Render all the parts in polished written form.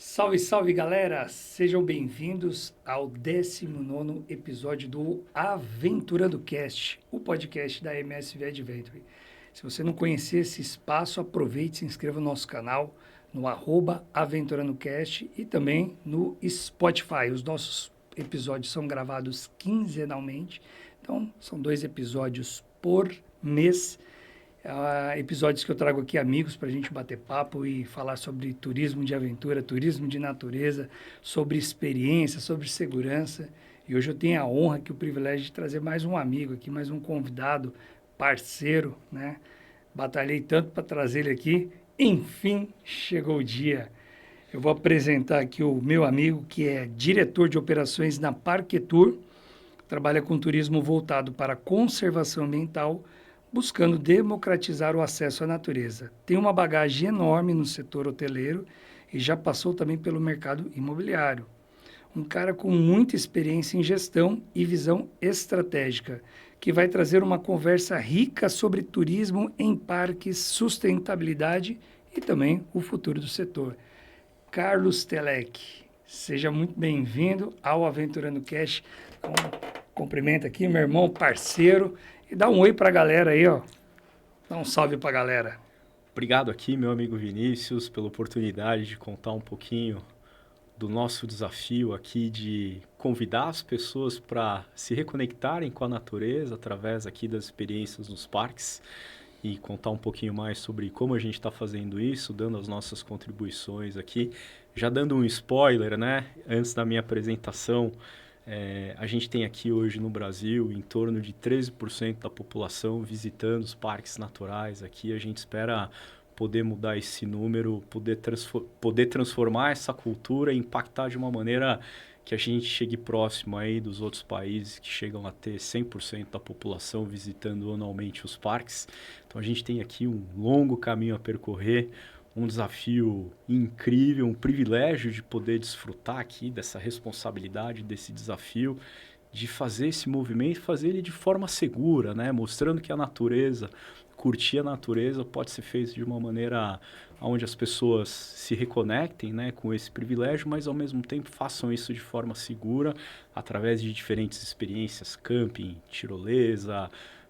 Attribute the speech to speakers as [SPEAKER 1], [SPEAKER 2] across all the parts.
[SPEAKER 1] Salve, salve galera! Sejam bem-vindos ao 19º episódio do Aventurando Cast, o podcast da MSV Adventure. Se você não conhecer esse espaço, aproveite e se inscreva no nosso canal, no @AventurandoCast e também no Spotify. Os nossos episódios são gravados quinzenalmente, então são 2 episódios por mês. Episódios que eu trago aqui amigos para a gente bater papo e falar sobre turismo de aventura, turismo de natureza, sobre experiência, sobre segurança. E hoje eu tenho a honra e o privilégio de trazer mais um amigo aqui, mais um convidado, parceiro, né? Batalhei tanto para trazer ele aqui, enfim, chegou o dia. Eu vou apresentar aqui o meu amigo, que é diretor de operações na Parquetour, trabalha com turismo voltado para conservação ambiental, buscando democratizar o acesso à natureza. Tem uma bagagem enorme no setor hoteleiro e já passou também pelo mercado imobiliário. Um cara com muita experiência em gestão e visão estratégica, que vai trazer uma conversa rica sobre turismo em parques, sustentabilidade e também o futuro do setor. Carlos Telec, seja muito bem-vindo ao Aventurando Cash. Então, cumprimento aqui meu irmão, parceiro, e dá um oi para a galera aí, ó. Dá um salve para a galera.
[SPEAKER 2] Obrigado aqui, meu amigo Vinícius, pela oportunidade de contar um pouquinho do nosso desafio aqui de convidar as pessoas para se reconectarem com a natureza através aqui das experiências nos parques e contar um pouquinho mais sobre como a gente está fazendo isso, dando as nossas contribuições aqui. Já dando um spoiler, né? Antes da minha apresentação, a gente tem aqui hoje no Brasil em torno de 13% da população visitando os parques naturais. Aqui a gente espera poder mudar esse número, poder transformar essa cultura e impactar de uma maneira que a gente chegue próximo aí dos outros países que chegam a ter 100% da população visitando anualmente os parques. Então a gente tem aqui um longo caminho a percorrer, um desafio incrível, um privilégio de poder desfrutar aqui dessa responsabilidade, desse desafio, de fazer esse movimento, fazer ele de forma segura, né? Mostrando que a natureza, curtir a natureza pode ser feito de uma maneira onde as pessoas se reconectem, né, com esse privilégio, mas ao mesmo tempo façam isso de forma segura, através de diferentes experiências, camping, tirolesa,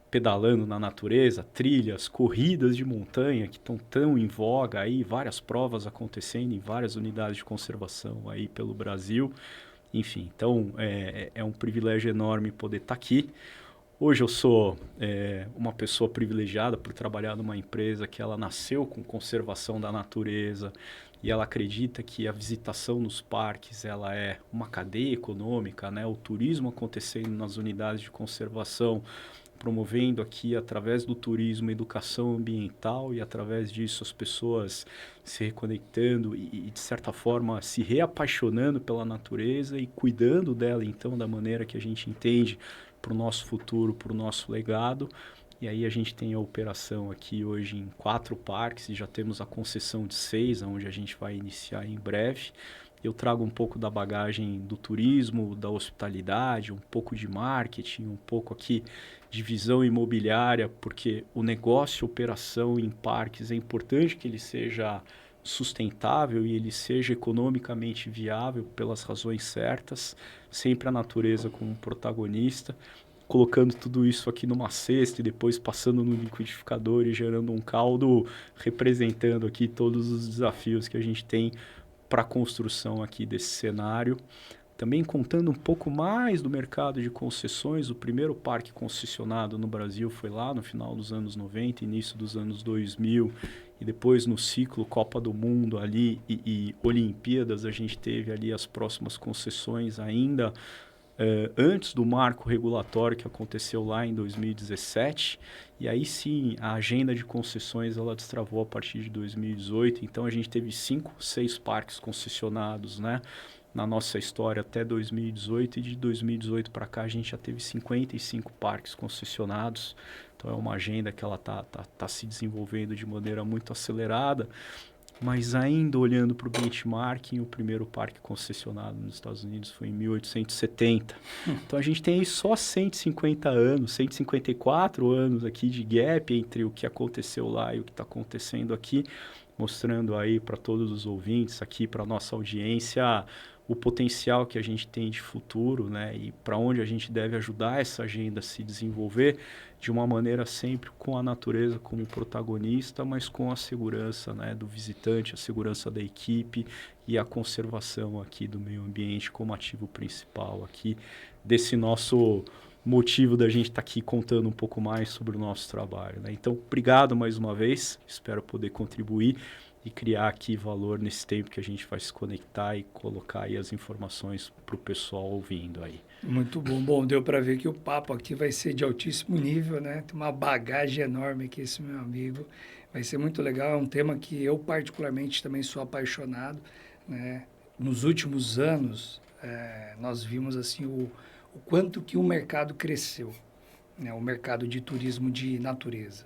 [SPEAKER 2] pedalando na natureza, trilhas, corridas de montanha que estão tão em voga aí, várias provas acontecendo em várias unidades de conservação aí pelo Brasil. Enfim, então é um privilégio enorme poder estar aqui. Hoje eu sou uma pessoa privilegiada por trabalhar numa empresa que ela nasceu com conservação da natureza e ela acredita que a visitação nos parques ela é uma cadeia econômica, né? O turismo acontecendo nas unidades de conservação, promovendo aqui através do turismo educação ambiental e através disso as pessoas se reconectando e de certa forma se reapaixonando pela natureza e cuidando dela então da maneira que a gente entende para o nosso futuro, para o nosso legado. E aí a gente tem a operação aqui hoje em 4 parques e já temos a concessão de 6, onde a gente vai iniciar em breve. Eu trago um pouco da bagagem do turismo, da hospitalidade, um pouco de marketing, um pouco aqui de visão imobiliária, porque o negócio, operação em parques é importante que ele seja sustentável e ele seja economicamente viável pelas razões certas, sempre a natureza como protagonista, colocando tudo isso aqui numa cesta e depois passando no liquidificador e gerando um caldo, representando aqui todos os desafios que a gente tem para a construção aqui desse cenário. Também contando um pouco mais do mercado de concessões, o primeiro parque concessionado no Brasil foi lá no final dos anos 90, início dos anos 2000, e depois no ciclo Copa do Mundo ali e Olimpíadas a gente teve ali as próximas concessões ainda antes do marco regulatório que aconteceu lá em 2017, e aí sim a agenda de concessões ela destravou a partir de 2018, então a gente teve 5, 6 parques concessionados, né, na nossa história até 2018, e de 2018 para cá a gente já teve 55 parques concessionados, então é uma agenda que ela tá se desenvolvendo de maneira muito acelerada. Mas ainda olhando para o benchmarking, o primeiro parque concessionado nos Estados Unidos foi em 1870. Então a gente tem aí só 150 anos, 154 anos aqui de gap entre o que aconteceu lá e o que está acontecendo aqui. mostrando aí para todos os ouvintes aqui, para nossa audiência, o potencial que a gente tem de futuro, né? E para onde a gente deve ajudar essa agenda a se desenvolver de uma maneira sempre com a natureza como protagonista, mas com a segurança, né, do visitante, a segurança da equipe e a conservação aqui do meio ambiente como ativo principal aqui desse nosso motivo da gente estar aqui contando um pouco mais sobre o nosso trabalho, né? Então, obrigado mais uma vez, espero poder contribuir e criar aqui valor nesse tempo que a gente vai se conectar e colocar aí as informações para o pessoal ouvindo aí.
[SPEAKER 1] Muito bom. Bom, deu para ver que o papo aqui vai ser de altíssimo nível, né? Tem uma bagagem enorme aqui, esse meu amigo. Vai ser muito legal. É um tema que eu, particularmente, também sou apaixonado, né? Nos últimos anos, nós vimos assim o quanto que o mercado cresceu, né? O mercado de turismo de natureza.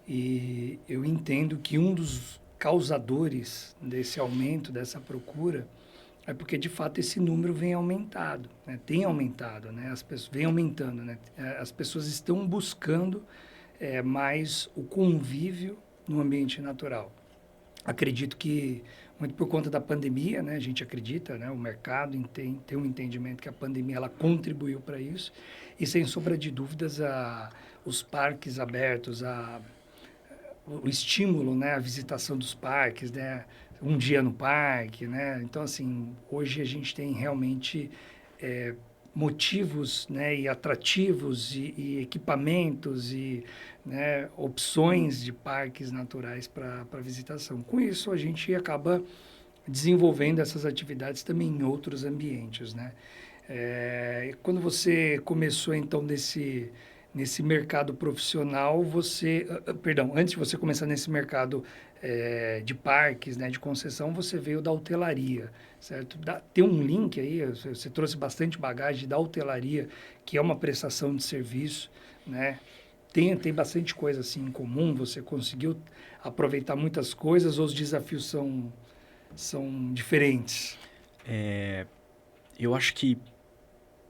[SPEAKER 1] E eu entendo que um dos causadores desse aumento, dessa procura, é porque, de fato, esse número vem aumentado, né? Tem aumentado, né? As pessoas, vem aumentando, né? As pessoas estão buscando mais o convívio no ambiente natural. Acredito que, muito por conta da pandemia, né? A gente acredita, né? O mercado tem um entendimento que a pandemia ela contribuiu para isso. E, sem sombra de dúvidas, os parques abertos, o estímulo, né? A visitação dos parques, né? Um dia no parque, né? Então, assim, hoje a gente tem realmente motivos, né? E atrativos e equipamentos e, né? Opções de parques naturais para visitação. Com isso, a gente acaba desenvolvendo essas atividades também em outros ambientes, né? Quando você começou, então, nesse mercado profissional, perdão, antes de você começar nesse mercado de parques, né, de concessão, você veio da hotelaria, certo? Tem um link aí, você trouxe bastante bagagem da hotelaria, que é uma prestação de serviço, né? Tem bastante coisa assim em comum, você conseguiu aproveitar muitas coisas ou os desafios são diferentes?
[SPEAKER 2] Eu acho que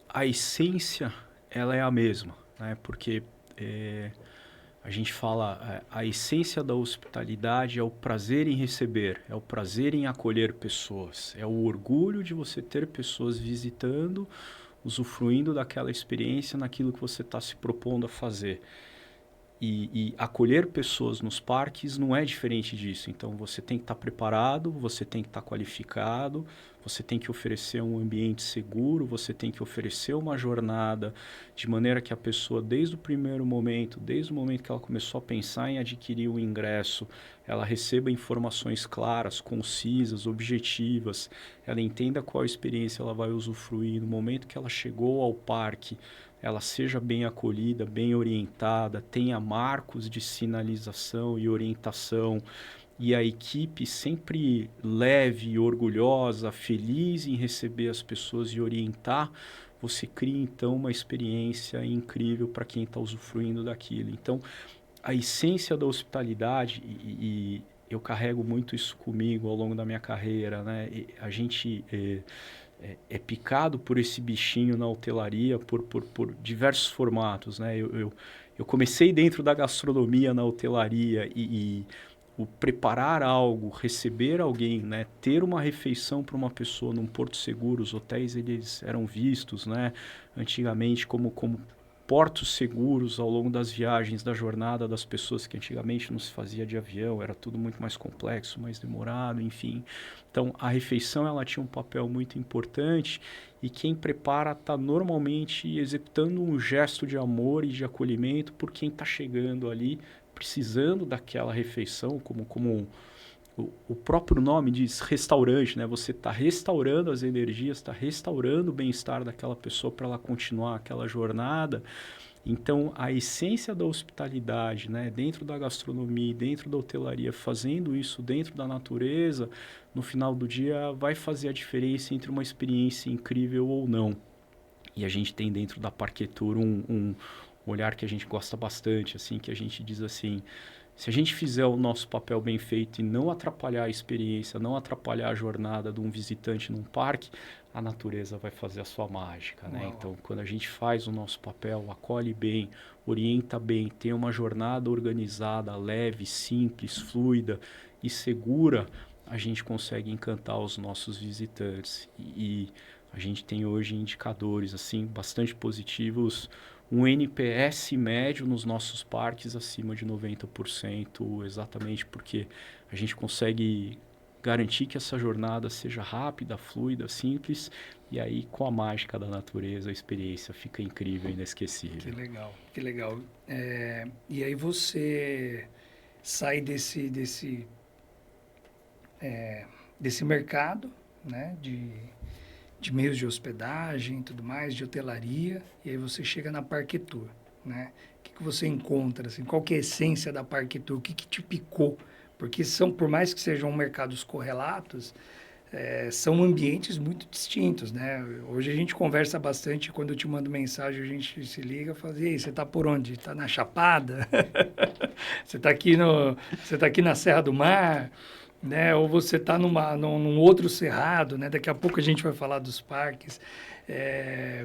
[SPEAKER 2] a essência ela é a mesma, né? Porque a gente fala a essência da hospitalidade é o prazer em receber, é o prazer em acolher pessoas, é o orgulho de você ter pessoas visitando, usufruindo daquela experiência naquilo que você está se propondo a fazer. E acolher pessoas nos parques não é diferente disso. Então, você tem que estar preparado, você tem que estar qualificado, você tem que oferecer um ambiente seguro, você tem que oferecer uma jornada de maneira que a pessoa, desde o primeiro momento, desde o momento que ela começou a pensar em adquirir o ingresso, ela receba informações claras, concisas, objetivas, ela entenda qual experiência ela vai usufruir no momento que ela chegou ao parque, ela seja bem acolhida, bem orientada, tenha marcos de sinalização e orientação, e a equipe sempre leve e orgulhosa, feliz em receber as pessoas e orientar, você cria então uma experiência incrível para quem está usufruindo daquilo. Então, a essência da hospitalidade, e eu carrego muito isso comigo ao longo da minha carreira, né? A gente é picado por esse bichinho na hotelaria por diversos formatos, né? Eu comecei dentro da gastronomia na hotelaria e o preparar algo, receber alguém, né? Ter uma refeição para uma pessoa num porto seguro, os hotéis eles eram vistos, né? Antigamente como portos seguros ao longo das viagens, da jornada das pessoas, que antigamente não se fazia de avião, era tudo muito mais complexo, mais demorado, enfim. Então, a refeição ela tinha um papel muito importante e quem prepara está normalmente executando um gesto de amor e de acolhimento por quem está chegando ali, precisando daquela refeição, como o próprio nome diz restaurante, né? Você está restaurando as energias, está restaurando o bem-estar daquela pessoa para ela continuar aquela jornada. Então, a essência da hospitalidade, né? Dentro da gastronomia, dentro da hotelaria, fazendo isso dentro da natureza, no final do dia vai fazer a diferença entre uma experiência incrível ou não. E a gente tem dentro da Parquetur um olhar que a gente gosta bastante, assim, que a gente diz assim: se a gente fizer o nosso papel bem feito e não atrapalhar a experiência, não atrapalhar a jornada de um visitante num parque, a natureza vai fazer a sua mágica, né? Então, quando a gente faz o nosso papel, acolhe bem, orienta bem, tem uma jornada organizada, leve, simples, fluida, e segura, a gente consegue encantar os nossos visitantes. E a gente tem hoje indicadores assim bastante positivos, um NPS médio nos nossos parques acima de 90%, exatamente porque a gente consegue garantir que essa jornada seja rápida, fluida, simples, e aí com a mágica da natureza a experiência fica incrível e inesquecível.
[SPEAKER 1] Que legal, que legal. E aí você sai desse mercado, né, de meios de hospedagem e tudo mais, de hotelaria, e aí você chega na Parquetour, né? O que você encontra, assim, qual que é a essência da Parquetour? O que te picou? Porque por mais que sejam mercados correlatos, são ambientes muito distintos, né? Hoje a gente conversa bastante, quando eu te mando mensagem, a gente se liga e fala, e aí, você está por onde? Está na Chapada? Você está aqui na Serra do Mar? Né? Ou você está num outro cerrado, né? Daqui a pouco a gente vai falar dos parques.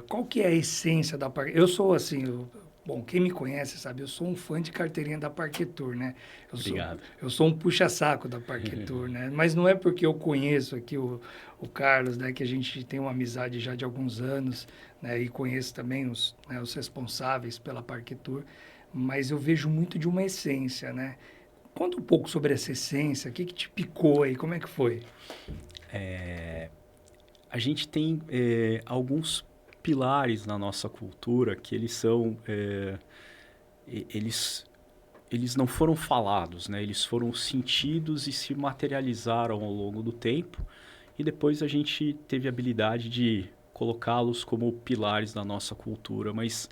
[SPEAKER 1] Qual que é a essência da parque? Eu sou assim, bom, quem me conhece sabe, eu sou um fã de carteirinha da Parquetour, né?
[SPEAKER 2] Obrigado.
[SPEAKER 1] Eu sou um puxa-saco da Parquetour, né? Mas não é porque eu conheço aqui o Carlos, né? Que a gente tem uma amizade já de alguns anos, né? E conheço também os responsáveis pela Parquetour, mas eu vejo muito de uma essência, né? Conta um pouco sobre essa essência, o que te picou aí, como é que foi?
[SPEAKER 2] A gente tem alguns pilares na nossa cultura que eles não foram falados, né? Eles foram sentidos e se materializaram ao longo do tempo, e depois a gente teve a habilidade de colocá-los como pilares da nossa cultura, mas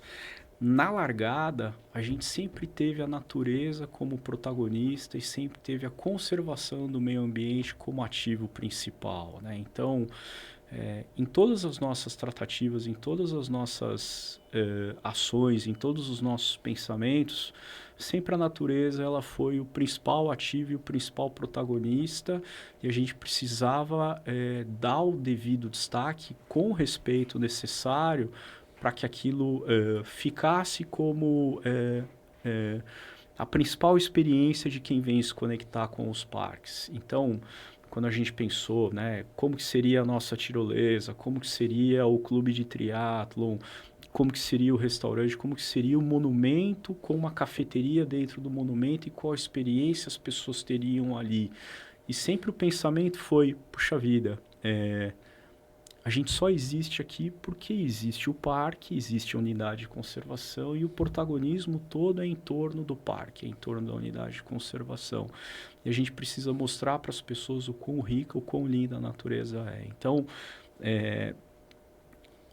[SPEAKER 2] na largada, a gente sempre teve a natureza como protagonista e sempre teve a conservação do meio ambiente como ativo principal, né? Então, em todas as nossas tratativas, em todas as nossas ações, em todos os nossos pensamentos, sempre a natureza ela foi o principal ativo e o principal protagonista, e a gente precisava dar o devido destaque com o respeito necessário para que aquilo ficasse como a principal experiência de quem vem se conectar com os parques. Então, quando a gente pensou, né, como que seria a nossa tirolesa, como que seria o clube de triatlon, como que seria o restaurante, como que seria o monumento com uma cafeteria dentro do monumento e qual experiência as pessoas teriam ali. E sempre o pensamento foi, puxa vida, a gente só existe aqui porque existe o parque, existe a unidade de conservação e o protagonismo todo é em torno do parque, é em torno da unidade de conservação. E a gente precisa mostrar para as pessoas o quão rica, o quão linda a natureza é. Então,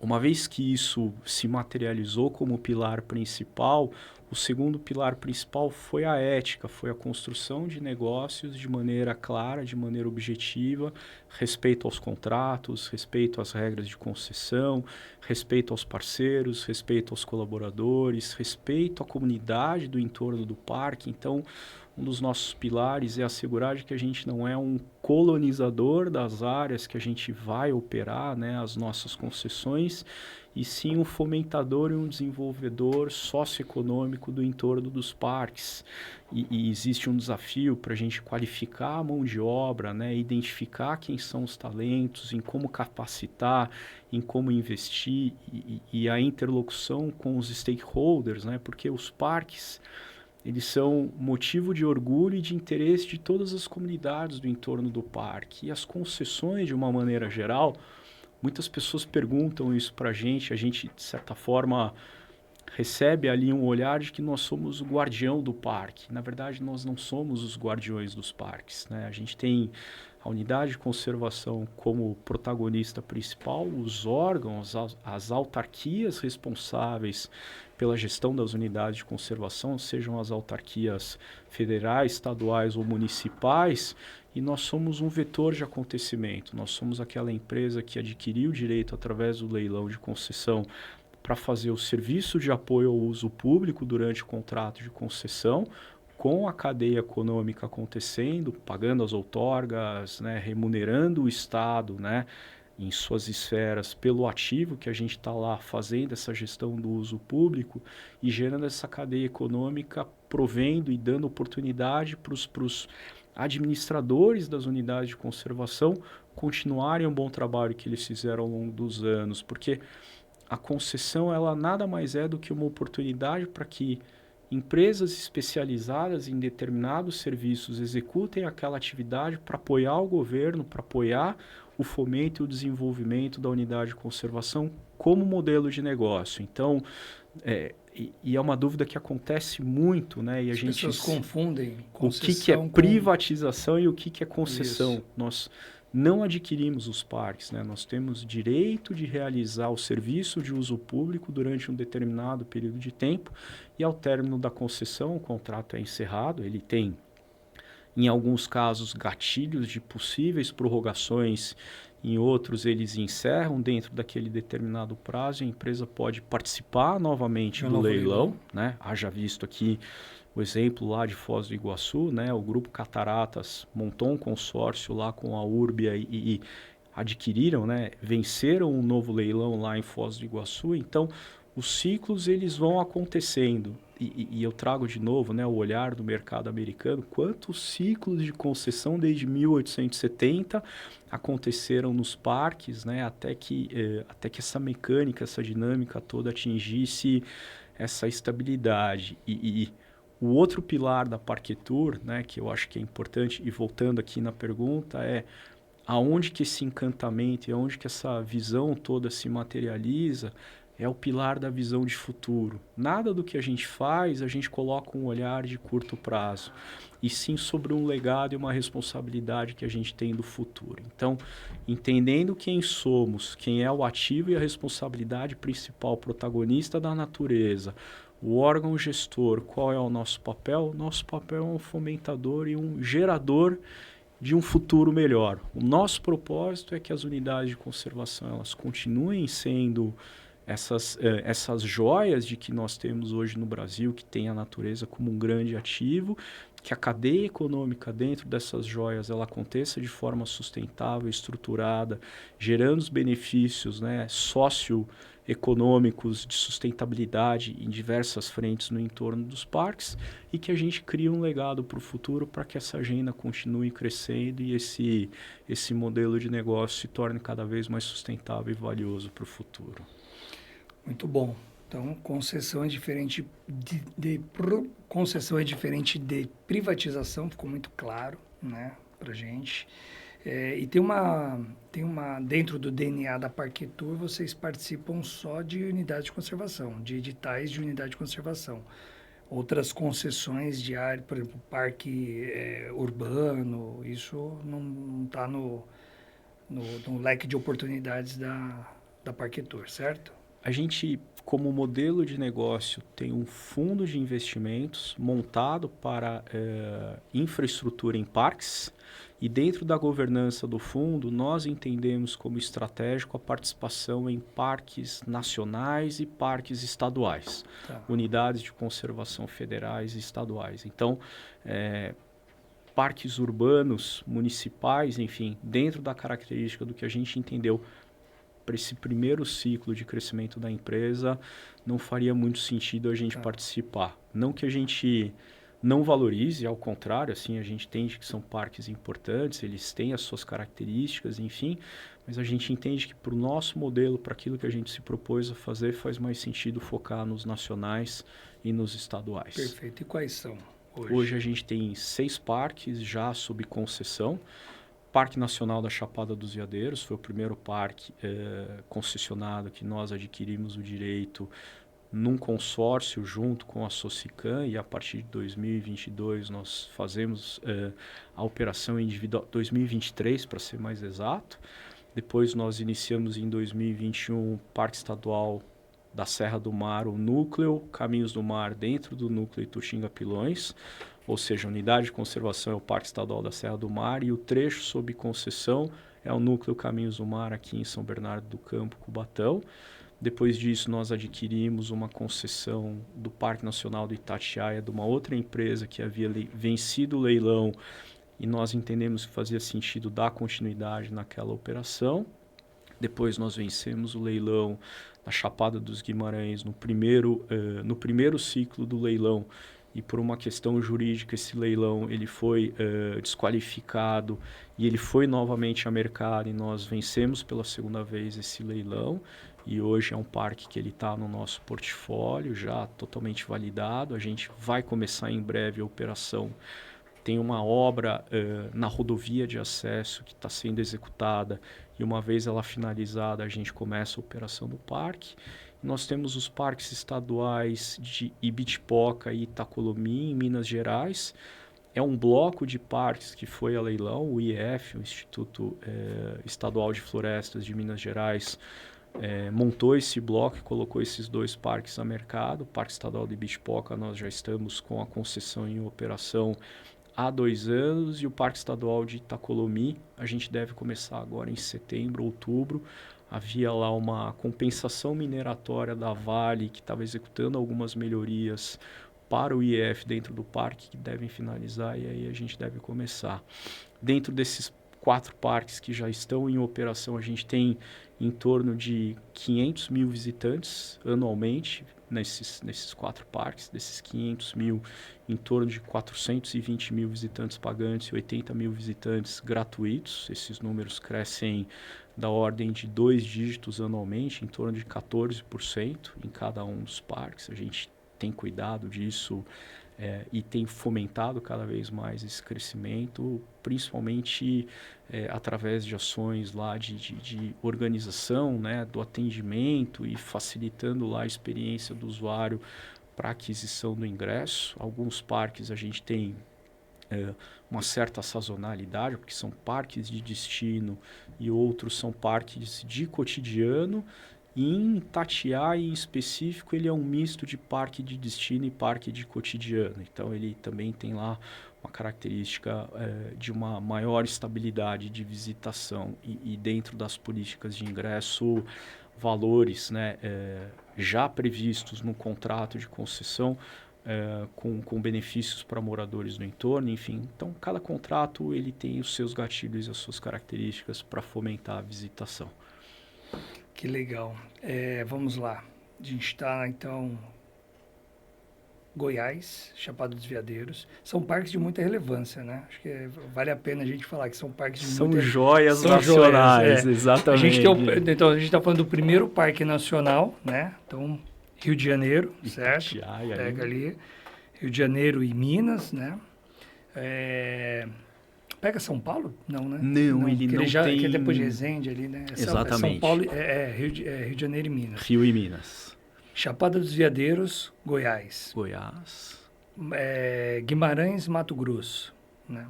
[SPEAKER 2] uma vez que isso se materializou como pilar principal, o segundo pilar principal foi a ética, foi a construção de negócios de maneira clara, de maneira objetiva, respeito aos contratos, respeito às regras de concessão, respeito aos parceiros, respeito aos colaboradores, respeito à comunidade do entorno do parque. Então, um dos nossos pilares é assegurar de que a gente não é um colonizador das áreas que a gente vai operar, né, as nossas concessões, e sim um fomentador e um desenvolvedor socioeconômico do entorno dos parques. E existe um desafio para a gente qualificar a mão de obra, né, identificar quem são os talentos, em como capacitar, em como investir, e a interlocução com os stakeholders, né, porque os parques eles são motivo de orgulho e de interesse de todas as comunidades do entorno do parque. E as concessões, de uma maneira geral, muitas pessoas perguntam isso para a gente, de certa forma, recebe ali um olhar de que nós somos o guardião do parque. Na verdade, nós não somos os guardiões dos parques, né? A gente tem a unidade de conservação como protagonista principal, os órgãos, as autarquias responsáveis pela gestão das unidades de conservação, sejam as autarquias federais, estaduais ou municipais, e nós somos um vetor de acontecimento. Nós somos aquela empresa que adquiriu o direito através do leilão de concessão para fazer o serviço de apoio ao uso público durante o contrato de concessão, com a cadeia econômica acontecendo, pagando as outorgas, né, remunerando o Estado, né, em suas esferas pelo ativo que a gente está lá fazendo essa gestão do uso público e gerando essa cadeia econômica, provendo e dando oportunidade para os administradores das unidades de conservação continuarem o bom trabalho que eles fizeram ao longo dos anos, porque a concessão ela nada mais é do que uma oportunidade para que empresas especializadas em determinados serviços executem aquela atividade para apoiar o governo, para apoiar o fomento e o desenvolvimento da unidade de conservação como modelo de negócio. Então, é uma dúvida que acontece muito, né? E
[SPEAKER 1] As pessoas confundem concessão
[SPEAKER 2] o que é privatização e o que é concessão.
[SPEAKER 1] Isso.
[SPEAKER 2] Nós não adquirimos os parques, né? Nós temos direito de realizar o serviço de uso público durante um determinado período de tempo e ao término da concessão o contrato é encerrado, ele tem em alguns casos gatilhos de possíveis prorrogações, em outros eles encerram dentro daquele determinado prazo e a empresa pode participar novamente do leilão, né? Haja visto aqui o exemplo lá de Foz do Iguaçu, né? O grupo Cataratas montou um consórcio lá com a Urbia e adquiriram, né? Venceram um novo leilão lá em Foz do Iguaçu. Então, os ciclos eles vão acontecendo. E eu trago de novo, né, o olhar do mercado americano. Quantos ciclos de concessão desde 1870 aconteceram nos parques, né, até que essa mecânica, essa dinâmica toda atingisse essa estabilidade. E o outro pilar da Parquetur, né, que eu acho que é importante, e voltando aqui na pergunta, é aonde que esse encantamento e aonde que essa visão toda se materializa é o pilar da visão de futuro. Nada do que a gente faz, a gente coloca um olhar de curto prazo, e sim sobre um legado e uma responsabilidade que a gente tem do futuro. Então, entendendo quem somos, quem é o ativo e a responsabilidade principal, protagonista da natureza, o órgão gestor, qual é o nosso papel? Nosso papel é um fomentador e um gerador de um futuro melhor. O nosso propósito é que as unidades de conservação elas continuem sendo essas joias de que nós temos hoje no Brasil, que tem a natureza como um grande ativo, que a cadeia econômica dentro dessas joias ela aconteça de forma sustentável, estruturada, gerando os benefícios, né, socioeconômicos de sustentabilidade em diversas frentes no entorno dos parques e que a gente crie um legado para o futuro para que essa agenda continue crescendo e esse modelo de negócio se torne cada vez mais sustentável e valioso para o futuro.
[SPEAKER 1] Muito bom. Então, concessão é diferente concessão é diferente de privatização, ficou muito claro, né, para gente. E tem uma dentro do DNA da Parquetur, vocês participam só de unidade de conservação, de editais de unidade de conservação. Outras concessões de área, por exemplo, parque urbano, isso não está no leque de oportunidades da Parquetur, certo?
[SPEAKER 2] A gente, como modelo de negócio, tem um fundo de investimentos montado para infraestrutura em parques e dentro da governança do fundo, nós entendemos como estratégico a participação em parques nacionais e parques estaduais, unidades de conservação federais e estaduais. Então, parques urbanos, municipais, enfim, dentro da característica do que a gente entendeu para esse primeiro ciclo de crescimento da empresa, não faria muito sentido a gente participar. Não que a gente não valorize, ao contrário, assim, a gente entende que são parques importantes, eles têm as suas características, enfim, mas a gente entende que para o nosso modelo, para aquilo que a gente se propôs a fazer, faz mais sentido focar nos nacionais e nos estaduais.
[SPEAKER 1] Perfeito. E quais são hoje?
[SPEAKER 2] Hoje a gente tem 6 parques já sob concessão. Parque Nacional da Chapada dos Veadeiros foi o primeiro parque concessionado que nós adquirimos o direito num consórcio junto com a Socicam e a partir de 2022 nós fazemos a operação individual, 2023 para ser mais exato. Depois nós iniciamos em 2021 o Parque Estadual da Serra do Mar, o núcleo Caminhos do Mar dentro do núcleo Ituxinga-Pilões. Ou seja, a unidade de conservação é o Parque Estadual da Serra do Mar e o trecho sob concessão é o núcleo Caminhos do Mar aqui em São Bernardo do Campo, Cubatão. Depois disso, nós adquirimos uma concessão do Parque Nacional do Itatiaia de uma outra empresa que havia vencido o leilão e nós entendemos que fazia sentido dar continuidade naquela operação. Depois nós vencemos o leilão na Chapada dos Guimarães no primeiro ciclo do leilão. e por uma questão jurídica esse leilão ele foi desqualificado e ele foi novamente a mercado e nós vencemos pela segunda vez esse leilão. E hoje é um parque que ele está no nosso portfólio, já totalmente validado. A gente vai começar em breve a operação. Tem uma obra na rodovia de acesso que está sendo executada e uma vez ela finalizada, a gente começa a operação do parque. Nós temos os parques estaduais de Ibitipoca e Itacolomi, em Minas Gerais. É um bloco de parques que foi a leilão, o IF, o Instituto Estadual de Florestas de Minas Gerais, montou esse bloco e colocou esses 2 parques a mercado. O Parque Estadual de Ibitipoca nós já estamos com a concessão em operação há 2 anos e o Parque Estadual de Itacolomi a gente deve começar agora em setembro, outubro. Havia lá uma compensação mineratória da Vale que estava executando algumas melhorias para o IF dentro do parque que devem finalizar e aí a gente deve começar. Dentro desses 4 parques que já estão em operação, a gente tem em torno de 500 mil visitantes anualmente nesses 4 parques. Desses 500 mil, em torno de 420 mil visitantes pagantes e 80 mil visitantes gratuitos. Esses números crescem da ordem de 2 dígitos anualmente, em torno de 14% em cada um dos parques. A gente tem cuidado disso e tem fomentado cada vez mais esse crescimento, principalmente através de ações lá de organização, né, do atendimento e facilitando lá a experiência do usuário para aquisição do ingresso. Alguns parques a gente tem uma certa sazonalidade, porque são parques de destino e outros são parques de cotidiano. E em Itatiaia, em específico, ele é um misto de parque de destino e parque de cotidiano. Então, ele também tem lá uma característica de uma maior estabilidade de visitação. E dentro das políticas de ingresso, valores, né, já previstos no contrato de concessão, com benefícios para moradores do entorno, enfim. Então, cada contrato ele tem os seus gatilhos e as suas características para fomentar a visitação.
[SPEAKER 1] Que legal. Vamos lá. A gente está, então, Goiás, Chapada dos Veadeiros. São parques de muita relevância, né? Acho que vale a pena a gente falar que são parques de
[SPEAKER 2] são
[SPEAKER 1] muita...
[SPEAKER 2] Joias nacionais,
[SPEAKER 1] joias,
[SPEAKER 2] exatamente.
[SPEAKER 1] Então, a gente está falando do primeiro parque nacional, né? Então, Rio de Janeiro, certo? Pega ali. Rio de Janeiro e Minas, né? Pega São Paulo? Não, né?
[SPEAKER 2] Não, ele não tem...
[SPEAKER 1] Que é depois de Resende ali, né?
[SPEAKER 2] Exatamente.
[SPEAKER 1] São Paulo, Rio de Janeiro e Minas.
[SPEAKER 2] Rio e Minas.
[SPEAKER 1] Chapada dos Veadeiros, Goiás. Guimarães, Mato Grosso, né?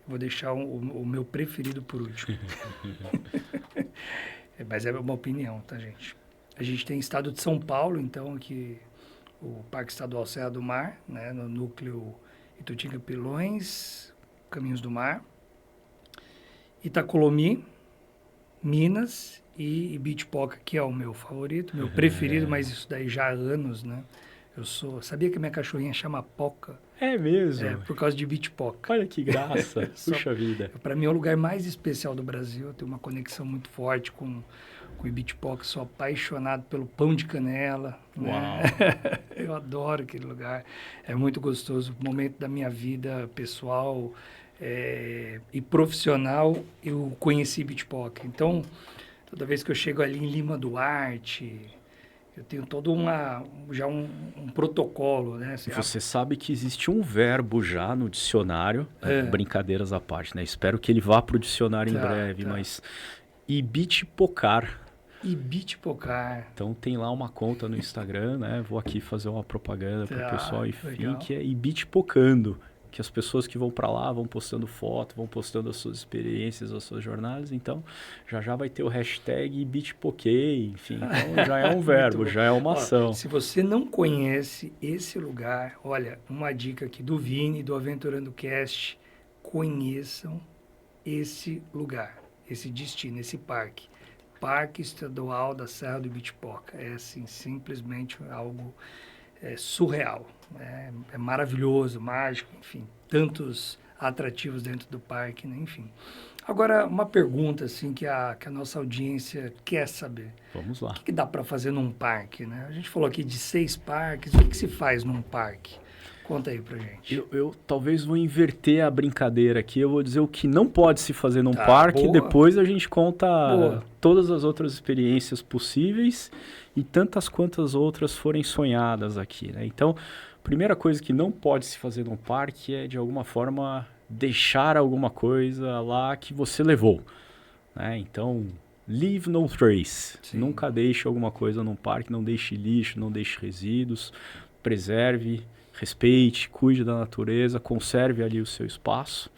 [SPEAKER 1] Vou deixar o meu preferido por último. Mas é uma opinião, tá, gente? A gente tem estado de São Paulo, então, aqui o Parque Estadual Serra do Mar, né? No núcleo Itutinga-Pilões, Caminhos do Mar, Itacolomi, Minas e Ibitipoca, que é o meu favorito, meu preferido, mas isso daí já há anos, né? Sabia que minha cachorrinha chama Poca?
[SPEAKER 2] É mesmo?
[SPEAKER 1] Por causa de Ibitipoca.
[SPEAKER 2] Olha que graça, puxa vida.
[SPEAKER 1] Para mim é o lugar mais especial do Brasil, eu tenho uma conexão muito forte com Ibitipoca, sou apaixonado pelo pão de canela.
[SPEAKER 2] Uau!
[SPEAKER 1] Né? Eu adoro aquele lugar, é muito gostoso, momento da minha vida pessoal e profissional, eu conheci Ibitipoca. Então, toda vez que eu chego ali em Lima Duarte, eu tenho todo um protocolo, né?
[SPEAKER 2] Você sabe que existe um verbo já no dicionário, brincadeiras à parte, né? Espero que ele vá para o dicionário em breve, mas Ibitipocar.
[SPEAKER 1] Ibitipocar.
[SPEAKER 2] Então tem lá uma conta no Instagram, né? Vou aqui fazer uma propaganda para o pessoal, enfim, que é Ibitipocando. Que as pessoas que vão para lá vão postando foto, vão postando as suas experiências, as suas jornadas. Então, já vai ter o hashtag Ibitipoquei, enfim. Então, já é um verbo, já é uma ação.
[SPEAKER 1] Se você não conhece esse lugar, olha, uma dica aqui do Vini, do Aventurando Cast, conheçam esse lugar, esse destino, esse parque. Parque Estadual da Serra do Ibitipoca. É, assim, simplesmente algo surreal. É maravilhoso, mágico, enfim, tantos atrativos dentro do parque, né? Enfim. Agora, uma pergunta assim que a nossa audiência quer saber.
[SPEAKER 2] Vamos lá.
[SPEAKER 1] O que dá para fazer num parque, né? A gente falou aqui de 6 parques. O que se faz num parque? Conta aí pra gente.
[SPEAKER 2] Eu talvez vou inverter a brincadeira aqui. Eu vou dizer o que não pode se fazer num
[SPEAKER 1] Tá,
[SPEAKER 2] parque.
[SPEAKER 1] boa.
[SPEAKER 2] Depois a gente conta
[SPEAKER 1] Boa.
[SPEAKER 2] todas as outras experiências possíveis e tantas quantas outras forem sonhadas aqui, né? Então, a primeira coisa que não pode se fazer num parque é, de alguma forma, deixar alguma coisa lá que você levou, né? Então, leave no trace.
[SPEAKER 1] Sim.
[SPEAKER 2] Nunca deixe alguma coisa num parque, não deixe lixo, não deixe resíduos, preserve, respeite, cuide da natureza, conserve ali o seu espaço.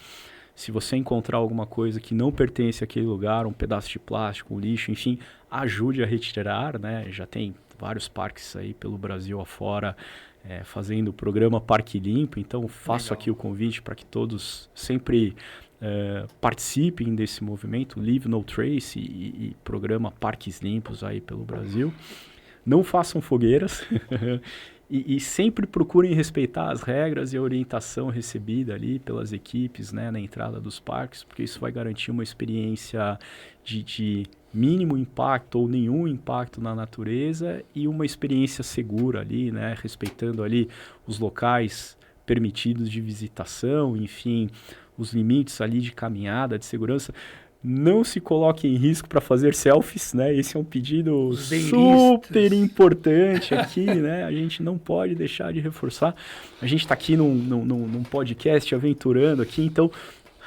[SPEAKER 2] Se você encontrar alguma coisa que não pertence àquele lugar, um pedaço de plástico, um lixo, enfim, ajude a retirar, né? Já tem vários parques aí pelo Brasil afora fazendo o programa Parque Limpo, então faço aqui o convite para que todos sempre participem desse movimento, Leave No Trace e programa Parques Limpos aí pelo Brasil. Não façam fogueiras e sempre procurem respeitar as regras e a orientação recebida ali pelas equipes, né, na entrada dos parques, porque isso vai garantir uma experiência de mínimo impacto ou nenhum impacto na natureza e uma experiência segura ali, né, respeitando ali os locais permitidos de visitação, enfim, os limites ali de caminhada, de segurança. Não se coloque em risco para fazer selfies, né? Esse é um pedido super importante aqui, né? A gente não pode deixar de reforçar. A gente está aqui num podcast aventurando aqui, então,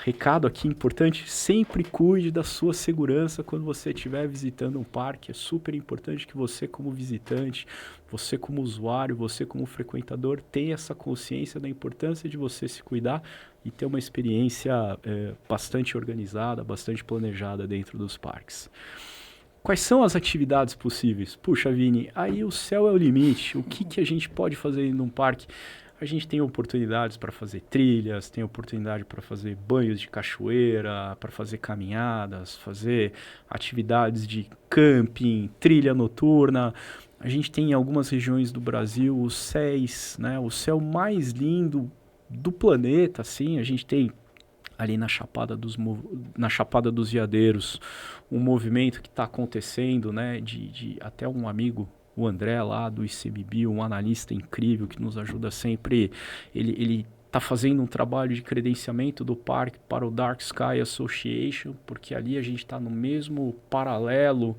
[SPEAKER 2] recado aqui importante, sempre cuide da sua segurança quando você estiver visitando um parque. É super importante que você como visitante, você como usuário, você como frequentador, tenha essa consciência da importância de você se cuidar e ter uma experiência bastante organizada, bastante planejada dentro dos parques. Quais são as atividades possíveis? Puxa, Vini, aí o céu é o limite. O que a gente pode fazer num parque? A gente tem oportunidades para fazer trilhas, tem oportunidade para fazer banhos de cachoeira, para fazer caminhadas, fazer atividades de camping, trilha noturna. A gente tem em algumas regiões do Brasil os céus, né? O céu mais lindo do planeta, assim. A gente tem ali na Chapada dos Veadeiros um movimento que está acontecendo, né? De até um amigo, o André lá do ICMBio, um analista incrível que nos ajuda sempre. Ele está fazendo um trabalho de credenciamento do parque para o Dark Sky Association, porque ali a gente está no mesmo paralelo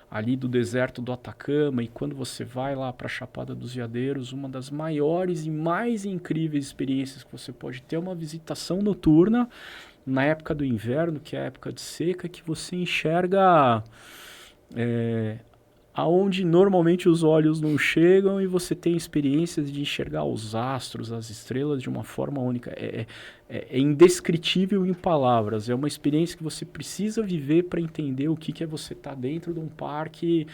[SPEAKER 2] ali do deserto do Atacama, e quando você vai lá para a Chapada dos Veadeiros, uma das maiores e mais incríveis experiências que você pode ter é uma visitação noturna na época do inverno, que é a época de seca, que você enxerga aonde normalmente os olhos não chegam, e você tem experiências de enxergar os astros, as estrelas de uma forma única. É indescritível em palavras. É uma experiência que você precisa viver para entender o que é você estar dentro de um parque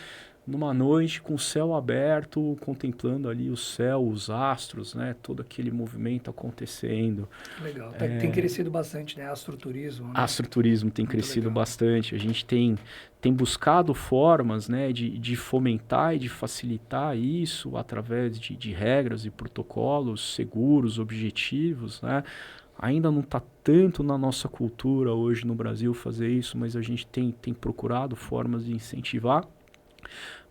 [SPEAKER 2] numa noite com o céu aberto, contemplando ali o céu, os astros, né? Todo aquele movimento acontecendo.
[SPEAKER 1] Legal. Tem crescido bastante, né? Astroturismo. Né?
[SPEAKER 2] Astroturismo tem crescido bastante. A gente tem buscado formas, né, de fomentar e de facilitar isso através de regras e protocolos seguros, objetivos, né? Ainda não está tanto na nossa cultura hoje no Brasil fazer isso, mas a gente tem procurado formas de incentivar.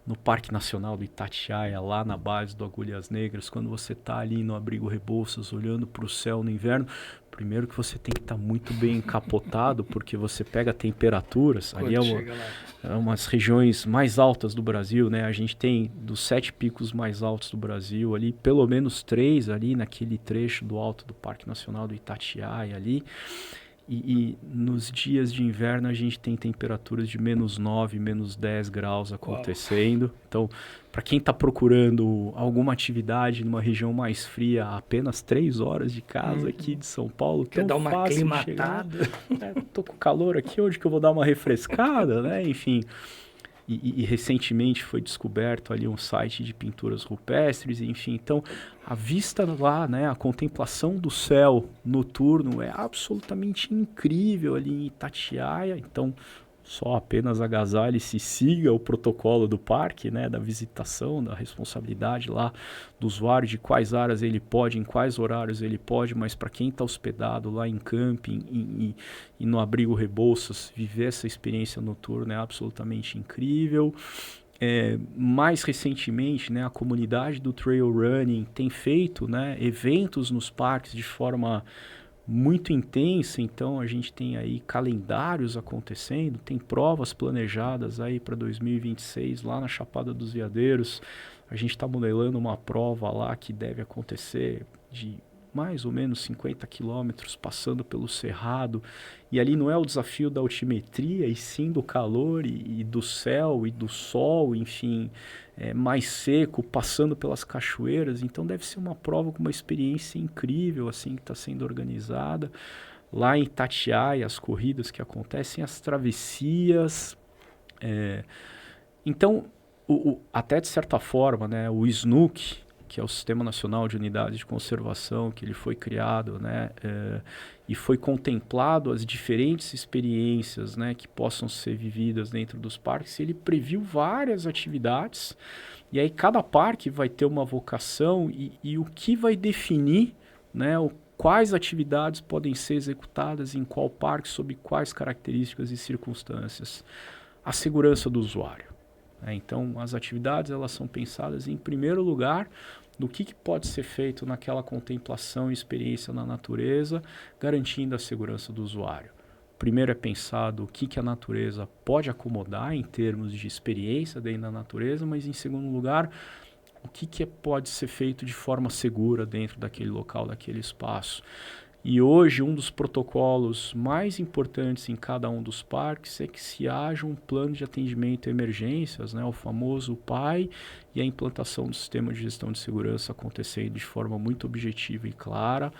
[SPEAKER 2] No Parque Nacional do Itatiaia, lá na base do Agulhas Negras, quando você está ali no Abrigo Rebouças, olhando para o céu no inverno, primeiro que você tem que estar muito bem encapotado, porque você pega temperaturas, ali é umas regiões mais altas do Brasil, né? A gente tem dos 7 picos mais altos do Brasil ali, pelo menos 3 ali naquele trecho do alto do Parque Nacional do Itatiaia ali. E nos dias de inverno a gente tem temperaturas de -9, -10 graus acontecendo. Uau. Então, para quem está procurando alguma atividade numa região mais fria, apenas 3 horas de casa aqui de São Paulo,
[SPEAKER 1] quer dar uma aclimatada?
[SPEAKER 2] Tô com calor aqui, onde que eu vou dar uma refrescada, né? Enfim. E recentemente foi descoberto ali um site de pinturas rupestres, enfim. Então, a vista lá, né, a contemplação do céu noturno é absolutamente incrível ali em Itatiaia. Então, só apenas agasalhe-se e siga o protocolo do parque, né, da visitação, da responsabilidade lá do usuário, de quais áreas ele pode, em quais horários ele pode, mas para quem está hospedado lá em camping e no abrigo Rebouças, viver essa experiência noturna é absolutamente incrível. Mais recentemente, né, a comunidade do trail running tem feito, né, eventos nos parques de forma muito intensa, então a gente tem aí calendários acontecendo, tem provas planejadas aí para 2026 lá na Chapada dos Veadeiros. A gente está modelando uma prova lá que deve acontecer de mais ou menos 50 quilômetros, passando pelo Cerrado, e ali não é o desafio da altimetria, e sim do calor e do céu e do sol, enfim, mais seco, passando pelas cachoeiras. Então deve ser uma prova com uma experiência incrível, assim, que está sendo organizada. Lá em Itatiaia, as corridas que acontecem, as travessias. Então, até de certa forma, né, o SNUC, que é o Sistema Nacional de Unidades de Conservação, que ele foi criado, né, e foi contemplado as diferentes experiências, né, que possam ser vividas dentro dos parques. Ele previu várias atividades, e aí cada parque vai ter uma vocação e o que vai definir, né, quais atividades podem ser executadas em qual parque, sob quais características e circunstâncias. A segurança do usuário. Então, as atividades elas são pensadas em primeiro lugar no que pode ser feito naquela contemplação e experiência na natureza, garantindo a segurança do usuário. Primeiro é pensado o que a natureza pode acomodar em termos de experiência dentro da natureza, mas em segundo lugar, o que pode ser feito de forma segura dentro daquele local, daquele espaço. E hoje um dos protocolos mais importantes em cada um dos parques é que se haja um plano de atendimento a emergências, né, o famoso PAI, e a implantação do sistema de gestão de segurança acontecendo de forma muito objetiva e clara.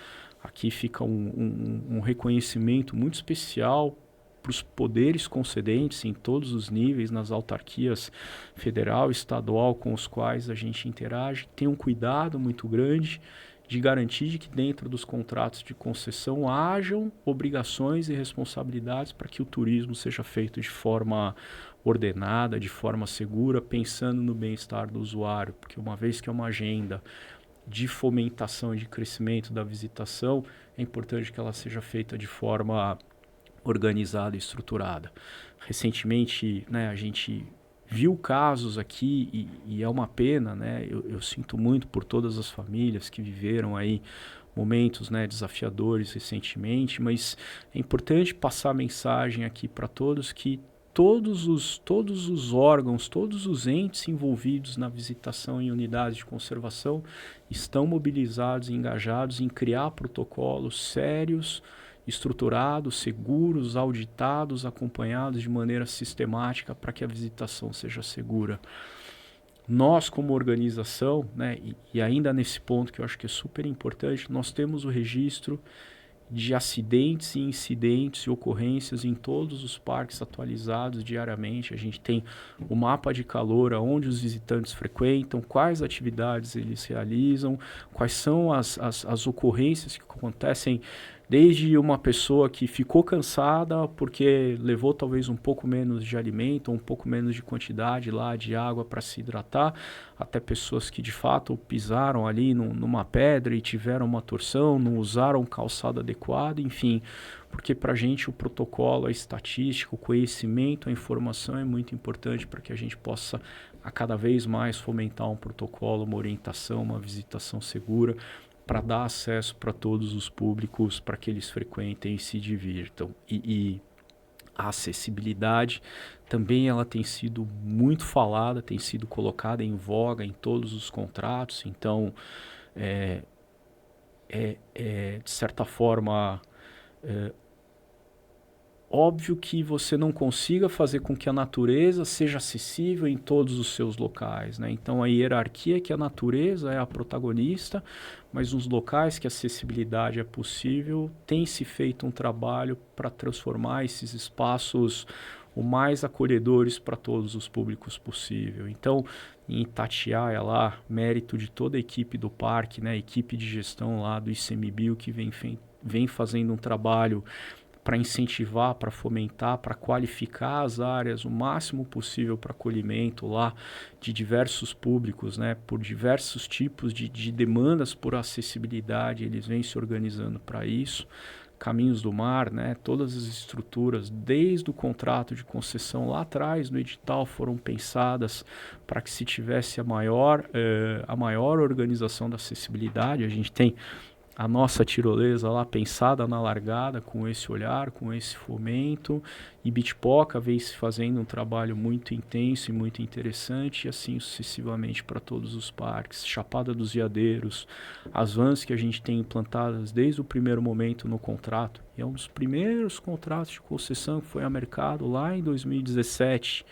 [SPEAKER 2] Aqui fica um reconhecimento muito especial para os poderes concedentes em todos os níveis, nas autarquias federal e estadual com os quais a gente interage, tem um cuidado muito grande de garantir que dentro dos contratos de concessão hajam obrigações e responsabilidades para que o turismo seja feito de forma ordenada, de forma segura, pensando no bem-estar do usuário, porque uma vez que é uma agenda de fomentação e de crescimento da visitação, é importante que ela seja feita de forma organizada e estruturada. Recentemente, né, a gente viu casos aqui e é uma pena, né? Eu sinto muito por todas as famílias que viveram aí momentos, né, desafiadores recentemente, mas é importante passar a mensagem aqui para todos que todos os órgãos, todos os entes envolvidos na visitação em unidades de conservação estão mobilizados e engajados em criar protocolos sérios, estruturados, seguros, auditados, acompanhados de maneira sistemática para que a visitação seja segura. Nós, como organização, né, e ainda nesse ponto que eu acho que é super importante, nós temos o registro de acidentes e incidentes e ocorrências em todos os parques atualizados diariamente. A gente tem o mapa de calor, aonde os visitantes frequentam, quais atividades eles realizam, quais são as ocorrências que acontecem, desde uma pessoa que ficou cansada porque levou talvez um pouco menos de alimento, um pouco menos de quantidade lá de água para se hidratar, até pessoas que de fato pisaram ali numa pedra e tiveram uma torção, não usaram um calçado adequado, enfim, porque para a gente o protocolo, a estatística, o conhecimento, a informação é muito importante para que a gente possa a cada vez mais fomentar um protocolo, uma orientação, uma visitação segura, para dar acesso para todos os públicos, para que eles frequentem e se divirtam. E a acessibilidade também ela tem sido muito falada, tem sido colocada em voga em todos os contratos, então de certa forma óbvio que você não consiga fazer com que a natureza seja acessível em todos os seus locais, né? Então a hierarquia é que a natureza é a protagonista, mas nos locais que a acessibilidade é possível, tem se feito um trabalho para transformar esses espaços o mais acolhedores para todos os públicos possível. Então, em Itatiaia lá, mérito de toda a equipe do parque, né, a equipe de gestão lá do ICMBio que vem fazendo um trabalho para incentivar, para fomentar, para qualificar as áreas o máximo possível para acolhimento lá de diversos públicos, né, por diversos tipos de demandas por acessibilidade, eles vêm se organizando para isso. Caminhos do Mar, né, todas as estruturas, desde o contrato de concessão lá atrás, no edital, foram pensadas para que se tivesse a maior organização da acessibilidade. A gente tem a nossa tirolesa lá pensada na largada, com esse olhar, com esse fomento, e Bitpoca vem se fazendo um trabalho muito intenso e muito interessante, e assim sucessivamente para todos os parques. Chapada dos Veadeiros, as vans que a gente tem implantadas desde o primeiro momento no contrato, e é um dos primeiros contratos de concessão que foi a mercado lá em 2017,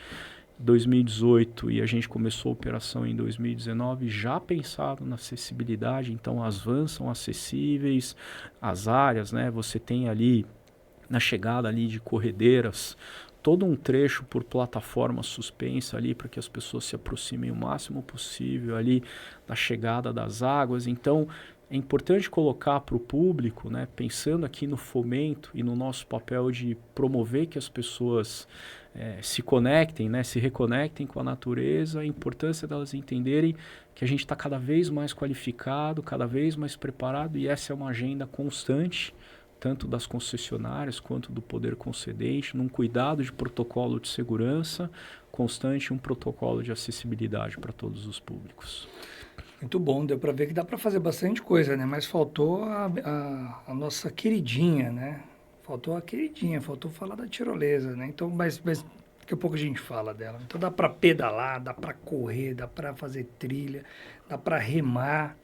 [SPEAKER 2] 2018, e a gente começou a operação em 2019 já pensado na acessibilidade. Então as vans são acessíveis, as áreas, né, você tem ali na chegada ali de corredeiras todo um trecho por plataforma suspensa ali para que as pessoas se aproximem o máximo possível ali da chegada das águas. Então é importante colocar para o público, né, pensando aqui no fomento e no nosso papel de promover que as pessoas se conectem, né, se reconectem com a natureza, a importância delas entenderem que a gente está cada vez mais qualificado, cada vez mais preparado, e essa é uma agenda constante, tanto das concessionárias quanto do poder concedente, num cuidado de protocolo de segurança constante, um protocolo de acessibilidade para todos os públicos.
[SPEAKER 1] Muito bom, deu para ver que dá para fazer bastante coisa, né? Mas faltou a nossa queridinha, né? Faltou a queridinha, faltou falar da tirolesa, né? Então, mas daqui a pouco a gente fala dela. Então dá para pedalar, dá para correr, dá para fazer trilha, dá para remar,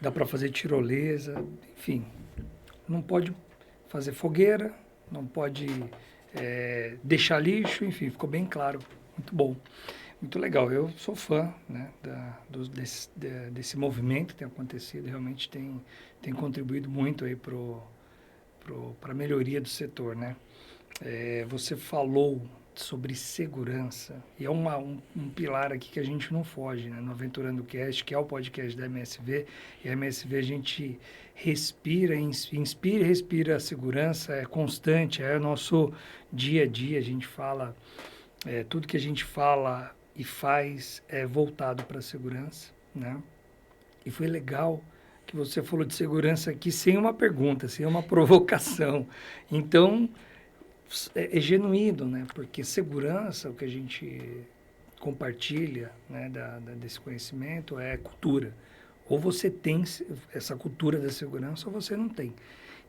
[SPEAKER 1] dá para fazer tirolesa, enfim. Não pode fazer fogueira, não pode deixar lixo, enfim, ficou bem claro. Muito bom. Muito legal, eu sou fã, né, desse movimento que tem acontecido, realmente tem contribuído muito aí para a melhoria do setor, né? Você falou sobre segurança, e é um pilar aqui que a gente não foge, né? No Aventurando Cast, que é o podcast da MSV, e a MSV a gente inspira e respira a segurança, é constante, é o nosso dia a dia, a gente fala, tudo que a gente fala e faz é voltado para a segurança, né? E foi legal que você falou de segurança aqui sem uma pergunta, sem uma provocação. Então, é genuíno, né? Porque segurança, o que a gente compartilha, né, desse conhecimento é cultura. Ou você tem essa cultura da segurança ou você não tem.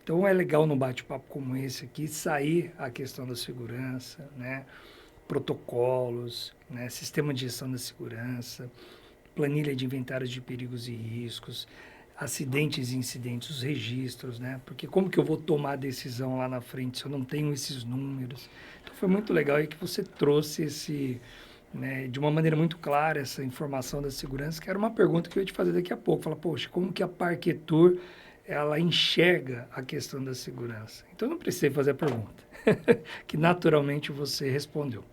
[SPEAKER 1] Então, é legal num bate-papo como esse aqui sair a questão da segurança, né? Protocolos, né, sistema de gestão da segurança, planilha de inventários de perigos e riscos, acidentes e incidentes, os registros, né? Porque como que eu vou tomar a decisão lá na frente se eu não tenho esses números? Então foi muito legal aí que você trouxe né, de uma maneira muito clara essa informação da segurança, que era uma pergunta que eu ia te fazer daqui a pouco. Falar, poxa, como que a Parquetur ela enxerga a questão da segurança? Então eu não precisei fazer a pergunta, que naturalmente você respondeu.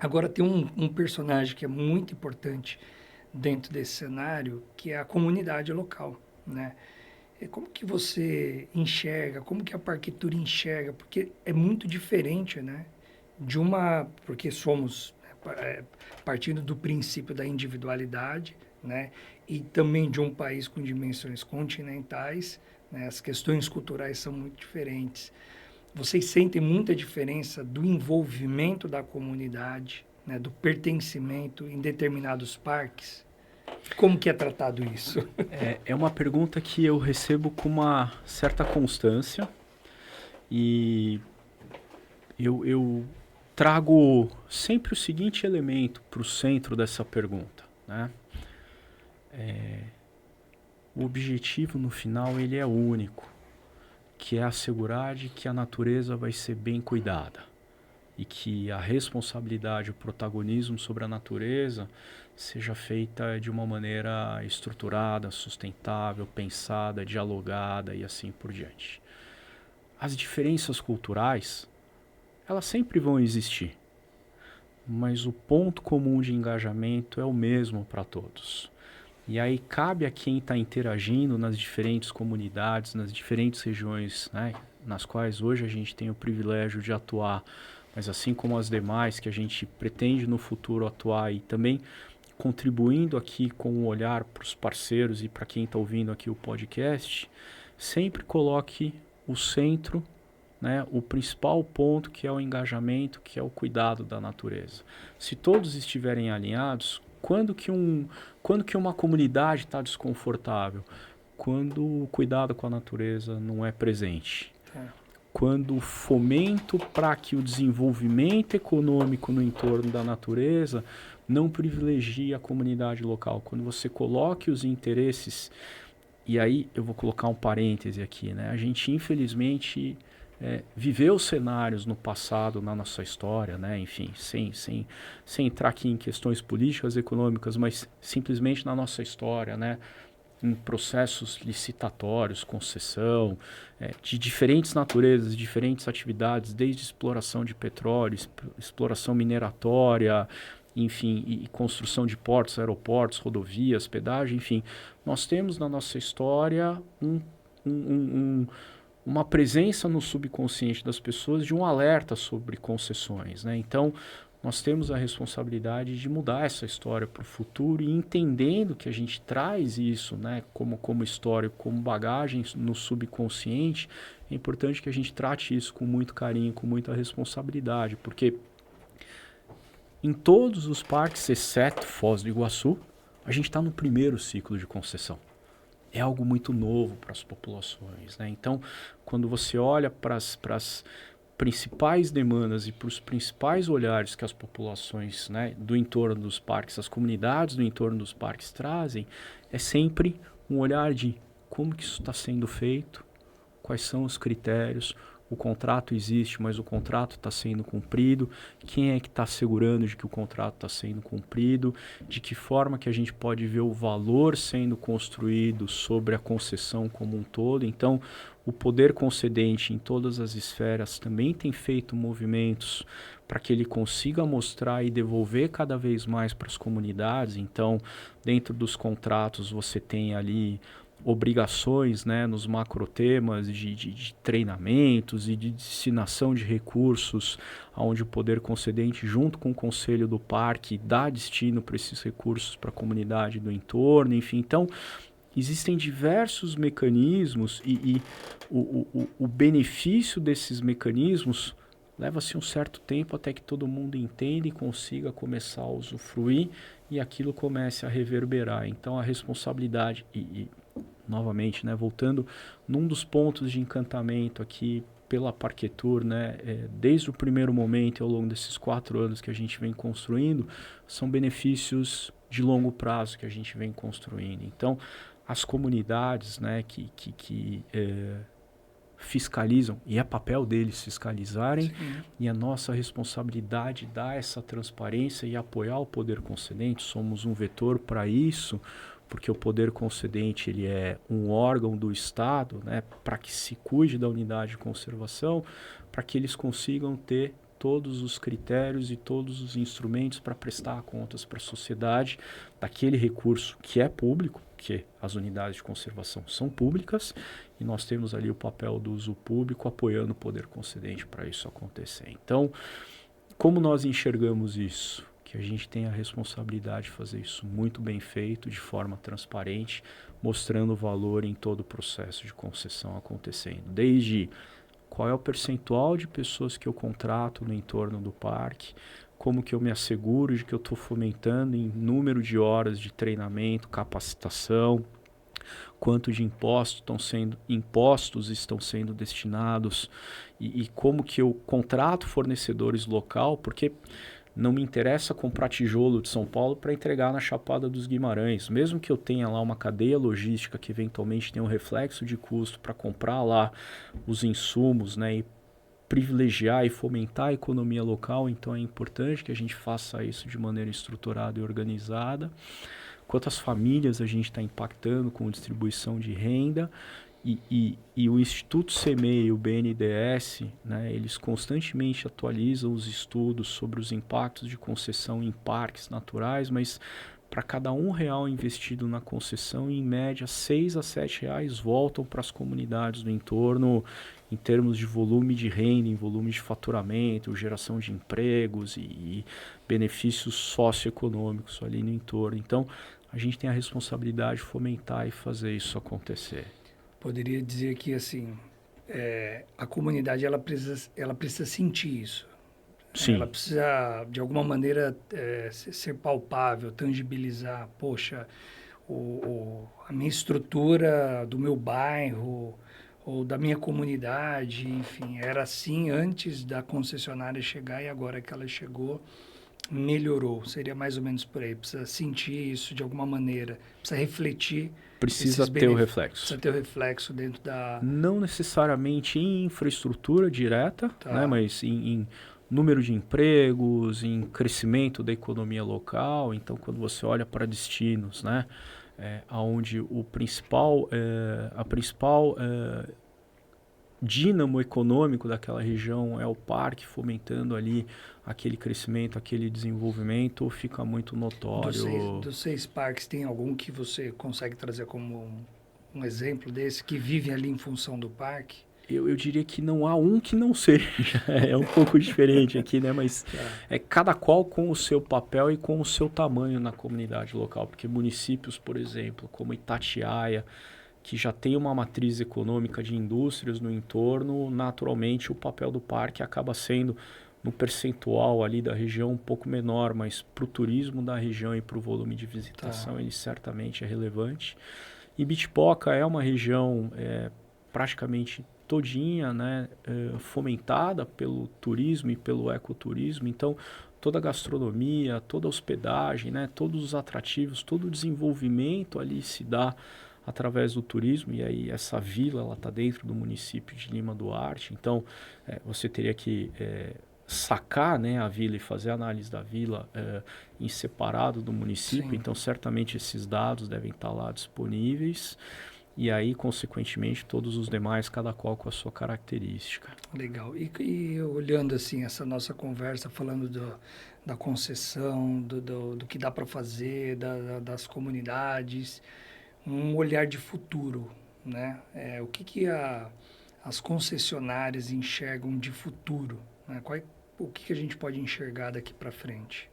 [SPEAKER 1] Agora tem um personagem que é muito importante dentro desse cenário, que é a comunidade local, né? E como que você enxerga, como que a Parquetur enxerga? Porque é muito diferente, né? Porque somos partindo do princípio da individualidade, né? E também de um país com dimensões continentais, né? As questões culturais são muito diferentes. Vocês sentem muita diferença do envolvimento da comunidade, né, do pertencimento em determinados parques? Como que é tratado isso?
[SPEAKER 2] É uma pergunta que eu recebo com uma certa constância e eu trago sempre o seguinte elemento para o centro dessa pergunta, né? O objetivo no final ele é único, que é assegurar de que a natureza vai ser bem cuidada e que a responsabilidade, o protagonismo sobre a natureza seja feita de uma maneira estruturada, sustentável, pensada, dialogada e assim por diante. As diferenças culturais, elas sempre vão existir, mas o ponto comum de engajamento é o mesmo para todos. E aí cabe a quem está interagindo nas diferentes comunidades, nas diferentes regiões, né, nas quais hoje a gente tem o privilégio de atuar, mas assim como as demais que a gente pretende no futuro atuar, e também contribuindo aqui com um olhar para os parceiros e para quem está ouvindo aqui o podcast, sempre coloque o centro, né, o principal ponto, que é o engajamento, que é o cuidado da natureza. Se todos estiverem alinhados, quando que uma comunidade está desconfortável? Quando o cuidado com a natureza não é presente. Quando o fomento para que o desenvolvimento econômico no entorno da natureza não privilegie a comunidade local. Quando você coloque os interesses, e aí eu vou colocar um parêntese aqui, né? A gente infelizmente viveu cenários no passado, na nossa história, né? Enfim, sem entrar aqui em questões políticas, econômicas, mas simplesmente na nossa história, né? Em processos licitatórios, concessão, de diferentes naturezas, diferentes atividades, desde exploração de petróleo, exploração mineratória, enfim, e construção de portos, aeroportos, rodovias, pedágio, enfim. Nós temos na nossa história uma presença no subconsciente das pessoas de um alerta sobre concessões, né? Então, nós temos a responsabilidade de mudar essa história para o futuro e entendendo que a gente traz isso, né, como história, como bagagem no subconsciente, é importante que a gente trate isso com muito carinho, com muita responsabilidade, porque em todos os parques, exceto Foz do Iguaçu, a gente está no primeiro ciclo de concessão. É algo muito novo para as populações, né? Então, quando você olha para as principais demandas e para os principais olhares que as populações, né, do entorno dos parques, as comunidades do entorno dos parques trazem, é sempre um olhar de como que isso está sendo feito, quais são os critérios, o contrato existe, mas o contrato está sendo cumprido, quem é que está assegurando de que o contrato está sendo cumprido, de que forma que a gente pode ver o valor sendo construído sobre a concessão como um todo. Então, o poder concedente em todas as esferas também tem feito movimentos para que ele consiga mostrar e devolver cada vez mais para as comunidades. Então, dentro dos contratos você tem ali obrigações, né, nos macrotemas de treinamentos e de destinação de recursos, onde o poder concedente, junto com o conselho do parque, dá destino para esses recursos para a comunidade do entorno, enfim. Então, existem diversos mecanismos e o benefício desses mecanismos leva-se um certo tempo até que todo mundo entenda e consiga começar a usufruir e aquilo comece a reverberar. Então, a responsabilidade novamente, né, voltando num dos pontos de encantamento aqui pela Parquetour, né, desde o primeiro momento e ao longo desses 4 anos que a gente vem construindo, são benefícios de longo prazo que a gente vem construindo. Então, as comunidades, né, que fiscalizam, e é papel deles fiscalizarem, sim, e a nossa responsabilidade dar essa transparência e apoiar o poder concedente. Somos um vetor para isso, porque o poder concedente ele é um órgão do Estado, né, para que se cuide da unidade de conservação, para que eles consigam ter todos os critérios e todos os instrumentos para prestar contas para a sociedade daquele recurso que é público, que as unidades de conservação são públicas, e nós temos ali o papel do uso público apoiando o poder concedente para isso acontecer. Então, como nós enxergamos isso? Que a gente tem a responsabilidade de fazer isso muito bem feito, de forma transparente, mostrando o valor em todo o processo de concessão acontecendo. Desde qual é o percentual de pessoas que eu contrato no entorno do parque, como que eu me asseguro de que eu estou fomentando em número de horas de treinamento, capacitação, quanto de impostos estão sendo destinados e como que eu contrato fornecedores local, porque não me interessa comprar tijolo de São Paulo para entregar na Chapada dos Guimarães. Mesmo que eu tenha lá uma cadeia logística que eventualmente tenha um reflexo de custo para comprar lá os insumos, né, e privilegiar e fomentar a economia local, então é importante que a gente faça isso de maneira estruturada e organizada. Quantas famílias a gente está impactando com distribuição de renda. E o Instituto CEMEI e o BNDES, né, eles constantemente atualizam os estudos sobre os impactos de concessão em parques naturais, mas para cada R$1 investido na concessão, em média, R$6 a R$7 voltam para as comunidades do entorno em termos de volume de renda, em volume de faturamento, geração de empregos e benefícios socioeconômicos ali no entorno. Então, a gente tem a responsabilidade de fomentar e fazer isso acontecer.
[SPEAKER 1] Poderia dizer que, assim, a comunidade, ela precisa sentir isso.
[SPEAKER 2] Sim.
[SPEAKER 1] Ela precisa, de alguma maneira, ser palpável, tangibilizar. Poxa, a minha estrutura do meu bairro ou da minha comunidade, enfim, era assim antes da concessionária chegar e agora que ela chegou, melhorou. Seria mais ou menos por aí. Precisa sentir isso de alguma maneira, precisa refletir.
[SPEAKER 2] Precisa ter o reflexo.
[SPEAKER 1] Precisa ter o reflexo dentro da...
[SPEAKER 2] Não necessariamente em infraestrutura direta, né, mas em número de empregos, em crescimento da economia local. Então, quando você olha para destinos, né, onde a principal dínamo econômico daquela região é o parque, fomentando ali aquele crescimento, aquele desenvolvimento, fica muito notório.
[SPEAKER 1] Dos 6 parques, tem algum que você consegue trazer como um exemplo desse, que vive ali em função do parque?
[SPEAKER 2] Eu diria que não há um que não seja. É um pouco diferente aqui, né? Mas é cada qual com o seu papel e com o seu tamanho na comunidade local. Porque municípios, por exemplo, como Itatiaia, que já tem uma matriz econômica de indústrias no entorno, naturalmente o papel do parque acaba sendo, no percentual ali da região, um pouco menor, mas para o turismo da região e para o volume de visitação ele certamente é relevante. E Bitpoca é uma região praticamente todinha, né, fomentada pelo turismo e pelo ecoturismo. Então, toda a gastronomia, toda a hospedagem, né, todos os atrativos, todo o desenvolvimento ali se dá através do turismo. E aí essa vila, ela está dentro do município de Lima Duarte. Então, você teria que sacar, né, a vila e fazer a análise da vila em separado do município. Sim. Então, certamente esses dados devem estar lá disponíveis. E aí, consequentemente, todos os demais, cada qual com a sua característica.
[SPEAKER 1] Legal. E olhando assim, essa nossa conversa, falando da concessão, do que dá para fazer, das comunidades, um olhar de futuro, né? O que as concessionárias enxergam de futuro? Né? O que a gente pode enxergar daqui para frente?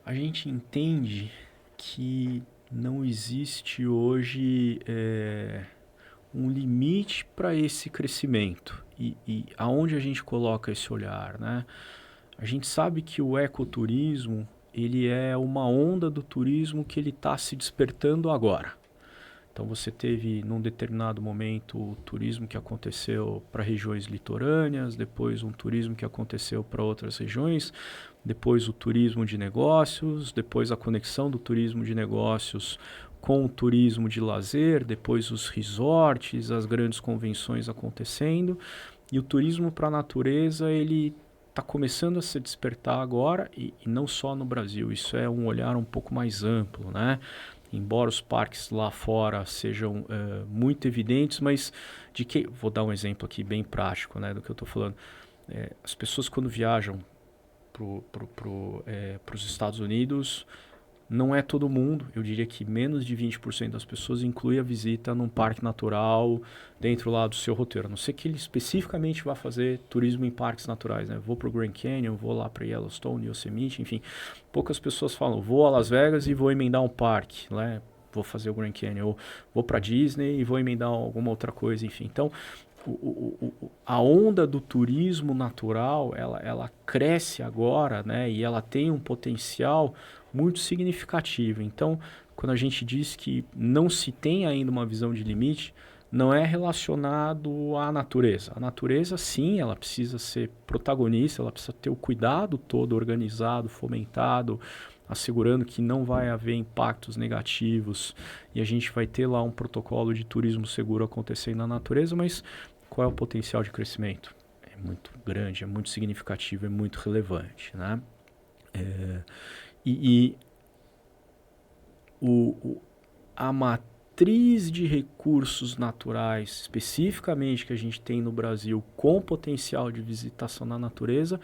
[SPEAKER 2] A gente entende que não existe hoje um limite para esse crescimento. E aonde a gente coloca esse olhar, né? A gente sabe que o ecoturismo, ele é uma onda do turismo que ele está se despertando agora. Então você teve num determinado momento o turismo que aconteceu para regiões litorâneas, depois um turismo que aconteceu para outras regiões, depois o turismo de negócios, depois a conexão do turismo de negócios com o turismo de lazer, depois os resorts, as grandes convenções acontecendo. E o turismo para a natureza, ele está começando a se despertar agora, e não só no Brasil. Isso é um olhar um pouco mais amplo, né? Embora os parques lá fora sejam muito evidentes, mas vou dar um exemplo aqui bem prático, né, do que eu estou falando. As pessoas quando viajam para os Estados Unidos, não é todo mundo, eu diria que menos de 20% das pessoas inclui a visita num parque natural dentro lá do seu roteiro. A não ser que ele especificamente vá fazer turismo em parques naturais, né? Vou para o Grand Canyon, vou lá para Yellowstone, Yosemite, enfim. Poucas pessoas falam, vou a Las Vegas e vou emendar um parque, né? Vou fazer o Grand Canyon, ou vou para Disney e vou emendar alguma outra coisa, enfim. Então, a onda do turismo natural, ela cresce agora, né? E ela tem um potencial muito significativo. Então, quando a gente diz que não se tem ainda uma visão de limite, não é relacionado à natureza. A natureza, sim, ela precisa ser protagonista, ela precisa ter o cuidado todo organizado, fomentado, assegurando que não vai haver impactos negativos e a gente vai ter lá um protocolo de turismo seguro acontecendo na natureza, mas qual é o potencial de crescimento? É muito grande, é muito significativo, é muito relevante, né? A matriz de recursos naturais, especificamente que a gente tem no Brasil com potencial de visitação na natureza,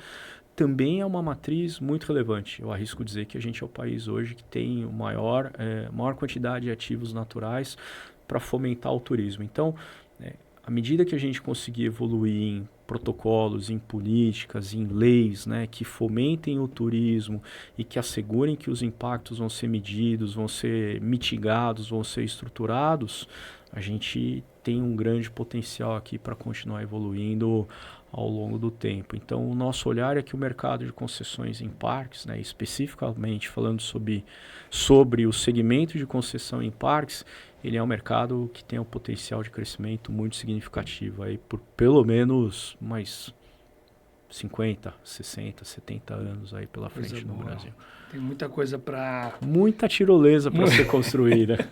[SPEAKER 2] também é uma matriz muito relevante. Eu arrisco dizer que a gente é o país hoje que tem maior quantidade de ativos naturais para fomentar o turismo. Então, à medida que a gente conseguir evoluir em protocolos, em políticas, em leis, né, que fomentem o turismo e que assegurem que os impactos vão ser medidos, vão ser mitigados, vão ser estruturados, a gente tem um grande potencial aqui para continuar evoluindo ao longo do tempo. Então, o nosso olhar é que o mercado de concessões em parques, né, especificamente falando sobre o segmento de concessão em parques, ele é um mercado que tem um potencial de crescimento muito significativo aí por pelo menos mais 50, 60, 70 anos aí pela frente no Brasil.
[SPEAKER 1] Tem muita coisa para...
[SPEAKER 2] Muita tirolesa para ser construída.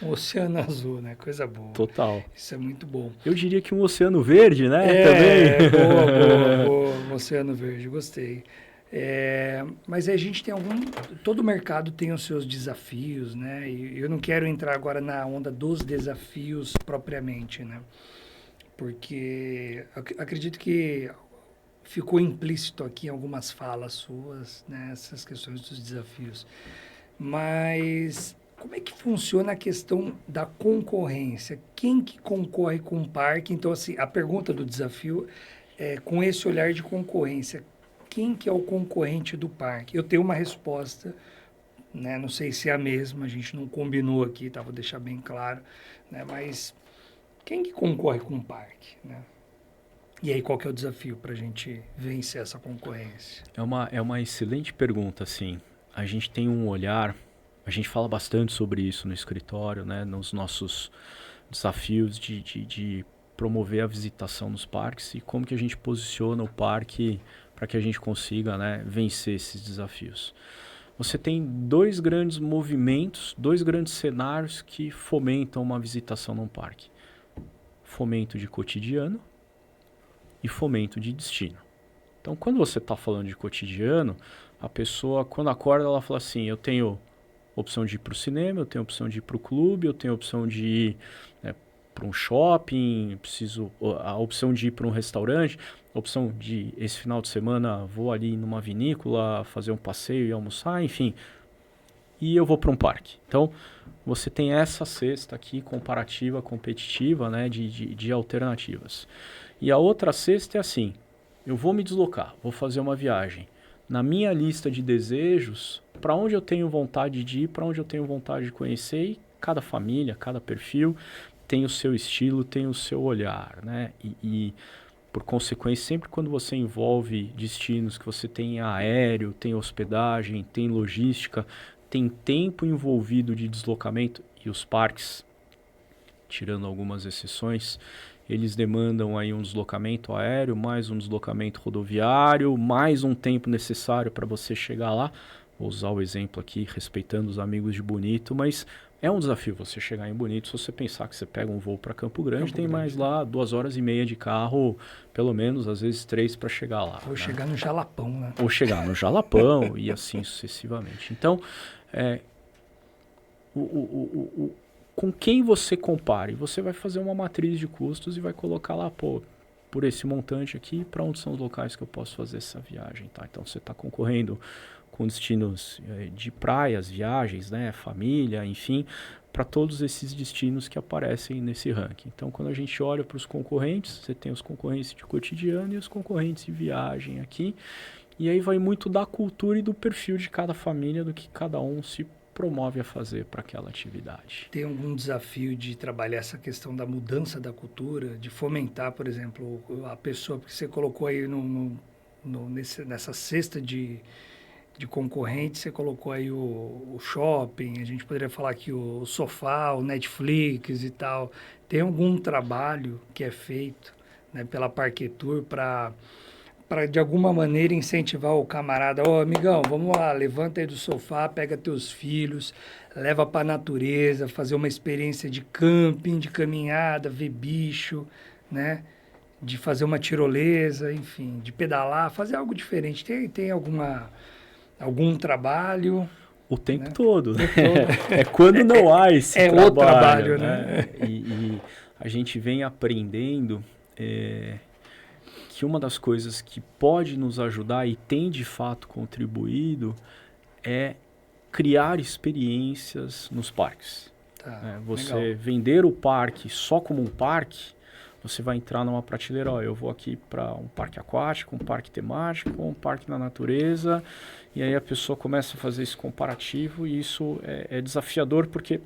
[SPEAKER 1] Um oceano azul, né? Coisa boa.
[SPEAKER 2] Total.
[SPEAKER 1] Isso é muito bom.
[SPEAKER 2] Eu diria que um oceano verde, né?
[SPEAKER 1] Também.
[SPEAKER 2] Boa.
[SPEAKER 1] Um oceano verde, gostei. Mas a gente tem todo mercado tem os seus desafios, né? E eu não quero entrar agora na onda dos desafios propriamente, né? Porque acredito que ficou implícito aqui em algumas falas suas, né? Essas questões dos desafios. Mas como é que funciona a questão da concorrência? Quem que concorre com o parque? Então, assim, a pergunta do desafio é com esse olhar de concorrência. Quem que é o concorrente do parque? Eu tenho uma resposta, né? Não sei se é a mesma, a gente não combinou aqui, tá? Vou deixar bem claro, né? Mas quem que concorre com o parque, né? E aí, qual que é o desafio para a gente vencer essa concorrência?
[SPEAKER 2] É uma excelente pergunta, assim. A gente tem um olhar, a gente fala bastante sobre isso no escritório, né? Nos nossos desafios de promover a visitação nos parques e como que a gente posiciona o parque para que a gente consiga, né, vencer esses desafios. Você tem dois grandes movimentos, dois grandes cenários que fomentam uma visitação num parque. Fomento de cotidiano e fomento de destino. Então, quando você está falando de cotidiano, a pessoa, quando acorda, ela fala assim, eu tenho opção de ir para o cinema, eu tenho opção de ir para o clube, eu tenho opção de ir para um shopping, a opção de ir para um restaurante, a opção de, esse final de semana, vou ali numa vinícola, fazer um passeio e almoçar, enfim. E eu vou para um parque. Então, você tem essa cesta aqui, comparativa, competitiva, né, de alternativas. E a outra cesta é assim, eu vou me deslocar, vou fazer uma viagem. Na minha lista de desejos, para onde eu tenho vontade de ir, para onde eu tenho vontade de conhecer, e cada família, cada perfil tem o seu estilo, tem o seu olhar, né? E por consequência, sempre quando você envolve destinos que você tem aéreo, tem hospedagem, tem logística, tem tempo envolvido de deslocamento, e os parques, tirando algumas exceções, eles demandam aí um deslocamento aéreo, mais um deslocamento rodoviário, mais um tempo necessário para você chegar lá. Vou usar o exemplo aqui, respeitando os amigos de Bonito, mas é um desafio você chegar em Bonito. Se você pensar que você pega um voo para Campo Grande, tem mais lá 2 horas e meia de carro, pelo menos, às vezes 3 para chegar lá.
[SPEAKER 1] Ou chegar no Jalapão, né?
[SPEAKER 2] Ou chegar no Jalapão e assim sucessivamente. Então, com quem você compare? Você vai fazer uma matriz de custos e vai colocar lá, por esse montante aqui, para onde são os locais que eu posso fazer essa viagem, tá? Então, você está concorrendo com destinos de praias, viagens, né, família, enfim, para todos esses destinos que aparecem nesse ranking. Então, quando a gente olha para os concorrentes, você tem os concorrentes de cotidiano e os concorrentes de viagem aqui, e aí vai muito da cultura e do perfil de cada família, do que cada um se promove a fazer para aquela atividade.
[SPEAKER 1] Tem algum desafio de trabalhar essa questão da mudança da cultura, de fomentar, por exemplo, a pessoa que você colocou aí nessa cesta de concorrentes, você colocou aí o shopping, a gente poderia falar aqui o sofá, o Netflix e tal. Tem algum trabalho que é feito, né, pela Parquetur para de alguma maneira incentivar o camarada, amigão, vamos lá, levanta aí do sofá, pega teus filhos, leva para a natureza, fazer uma experiência de camping, de caminhada, ver bicho, né? De fazer uma tirolesa, enfim, de pedalar, fazer algo diferente. Tem algum trabalho?
[SPEAKER 2] O tempo todo. É quando não há esse trabalho.
[SPEAKER 1] O trabalho, né?
[SPEAKER 2] E a gente vem aprendendo que uma das coisas que pode nos ajudar e tem de fato contribuído é criar experiências nos parques.
[SPEAKER 1] Tá,
[SPEAKER 2] você
[SPEAKER 1] legal.
[SPEAKER 2] vender o parque só como um parque, você vai entrar numa prateleira, ó, eu vou aqui para um parque aquático, um parque temático, um parque na natureza, e aí a pessoa começa a fazer esse comparativo e isso é desafiador porque,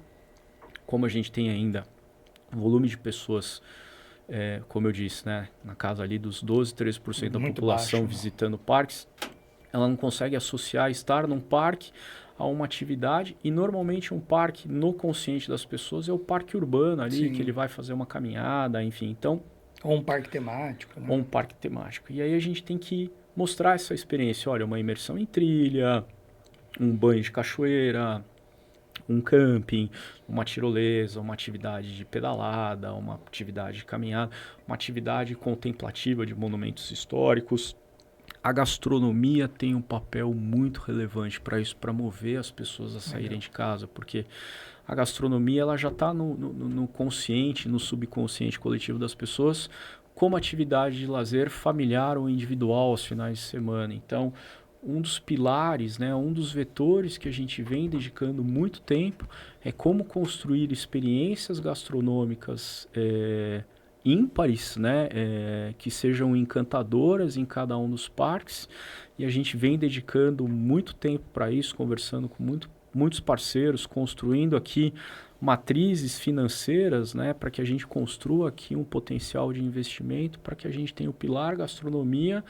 [SPEAKER 2] como a gente tem ainda um volume de pessoas, como eu disse, né, na casa ali dos 12, 13% da
[SPEAKER 1] Muito
[SPEAKER 2] população
[SPEAKER 1] baixo,
[SPEAKER 2] visitando parques, ela não consegue associar estar num parque a uma atividade e normalmente um parque no consciente das pessoas é o parque urbano ali,
[SPEAKER 1] Sim.
[SPEAKER 2] que ele vai fazer uma caminhada, enfim, então,
[SPEAKER 1] Ou um parque temático, né?
[SPEAKER 2] ou um parque temático. E aí a gente tem que mostrar essa experiência, olha, uma imersão em trilha, um banho de cachoeira, um camping, uma tirolesa, uma atividade de pedalada, uma atividade de caminhada, uma atividade contemplativa de monumentos históricos. A gastronomia tem um papel muito relevante para isso, para mover as pessoas a saírem de casa, porque a gastronomia ela já está no consciente, no subconsciente coletivo das pessoas, como atividade de lazer familiar ou individual aos finais de semana. Então, um dos pilares, né, um dos vetores que a gente vem dedicando muito tempo é como construir experiências gastronômicas ímpares, né, que sejam encantadoras em cada um dos parques, e a gente vem dedicando muito tempo para isso, conversando com muitos parceiros, construindo aqui matrizes financeiras, né, para que a gente construa aqui um potencial de investimento, para que a gente tenha o pilar gastronomia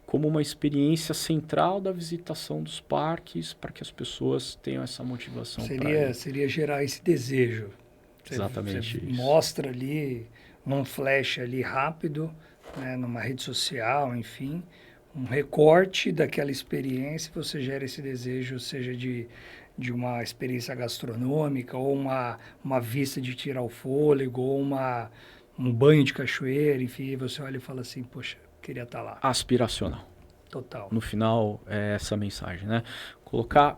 [SPEAKER 2] como uma experiência central da visitação dos parques, para que as pessoas tenham essa motivação para ir.
[SPEAKER 1] Seria gerar esse desejo.
[SPEAKER 2] Exatamente
[SPEAKER 1] Você
[SPEAKER 2] isso.
[SPEAKER 1] mostra ali, num flash ali rápido, né, numa rede social, enfim, um recorte daquela experiência, você gera esse desejo, seja de uma experiência gastronômica, ou uma vista de tirar o fôlego, ou um banho de cachoeira, enfim, você olha e fala assim, poxa, queria estar lá.
[SPEAKER 2] Aspiracional.
[SPEAKER 1] Total.
[SPEAKER 2] No final, é essa mensagem, né? Colocar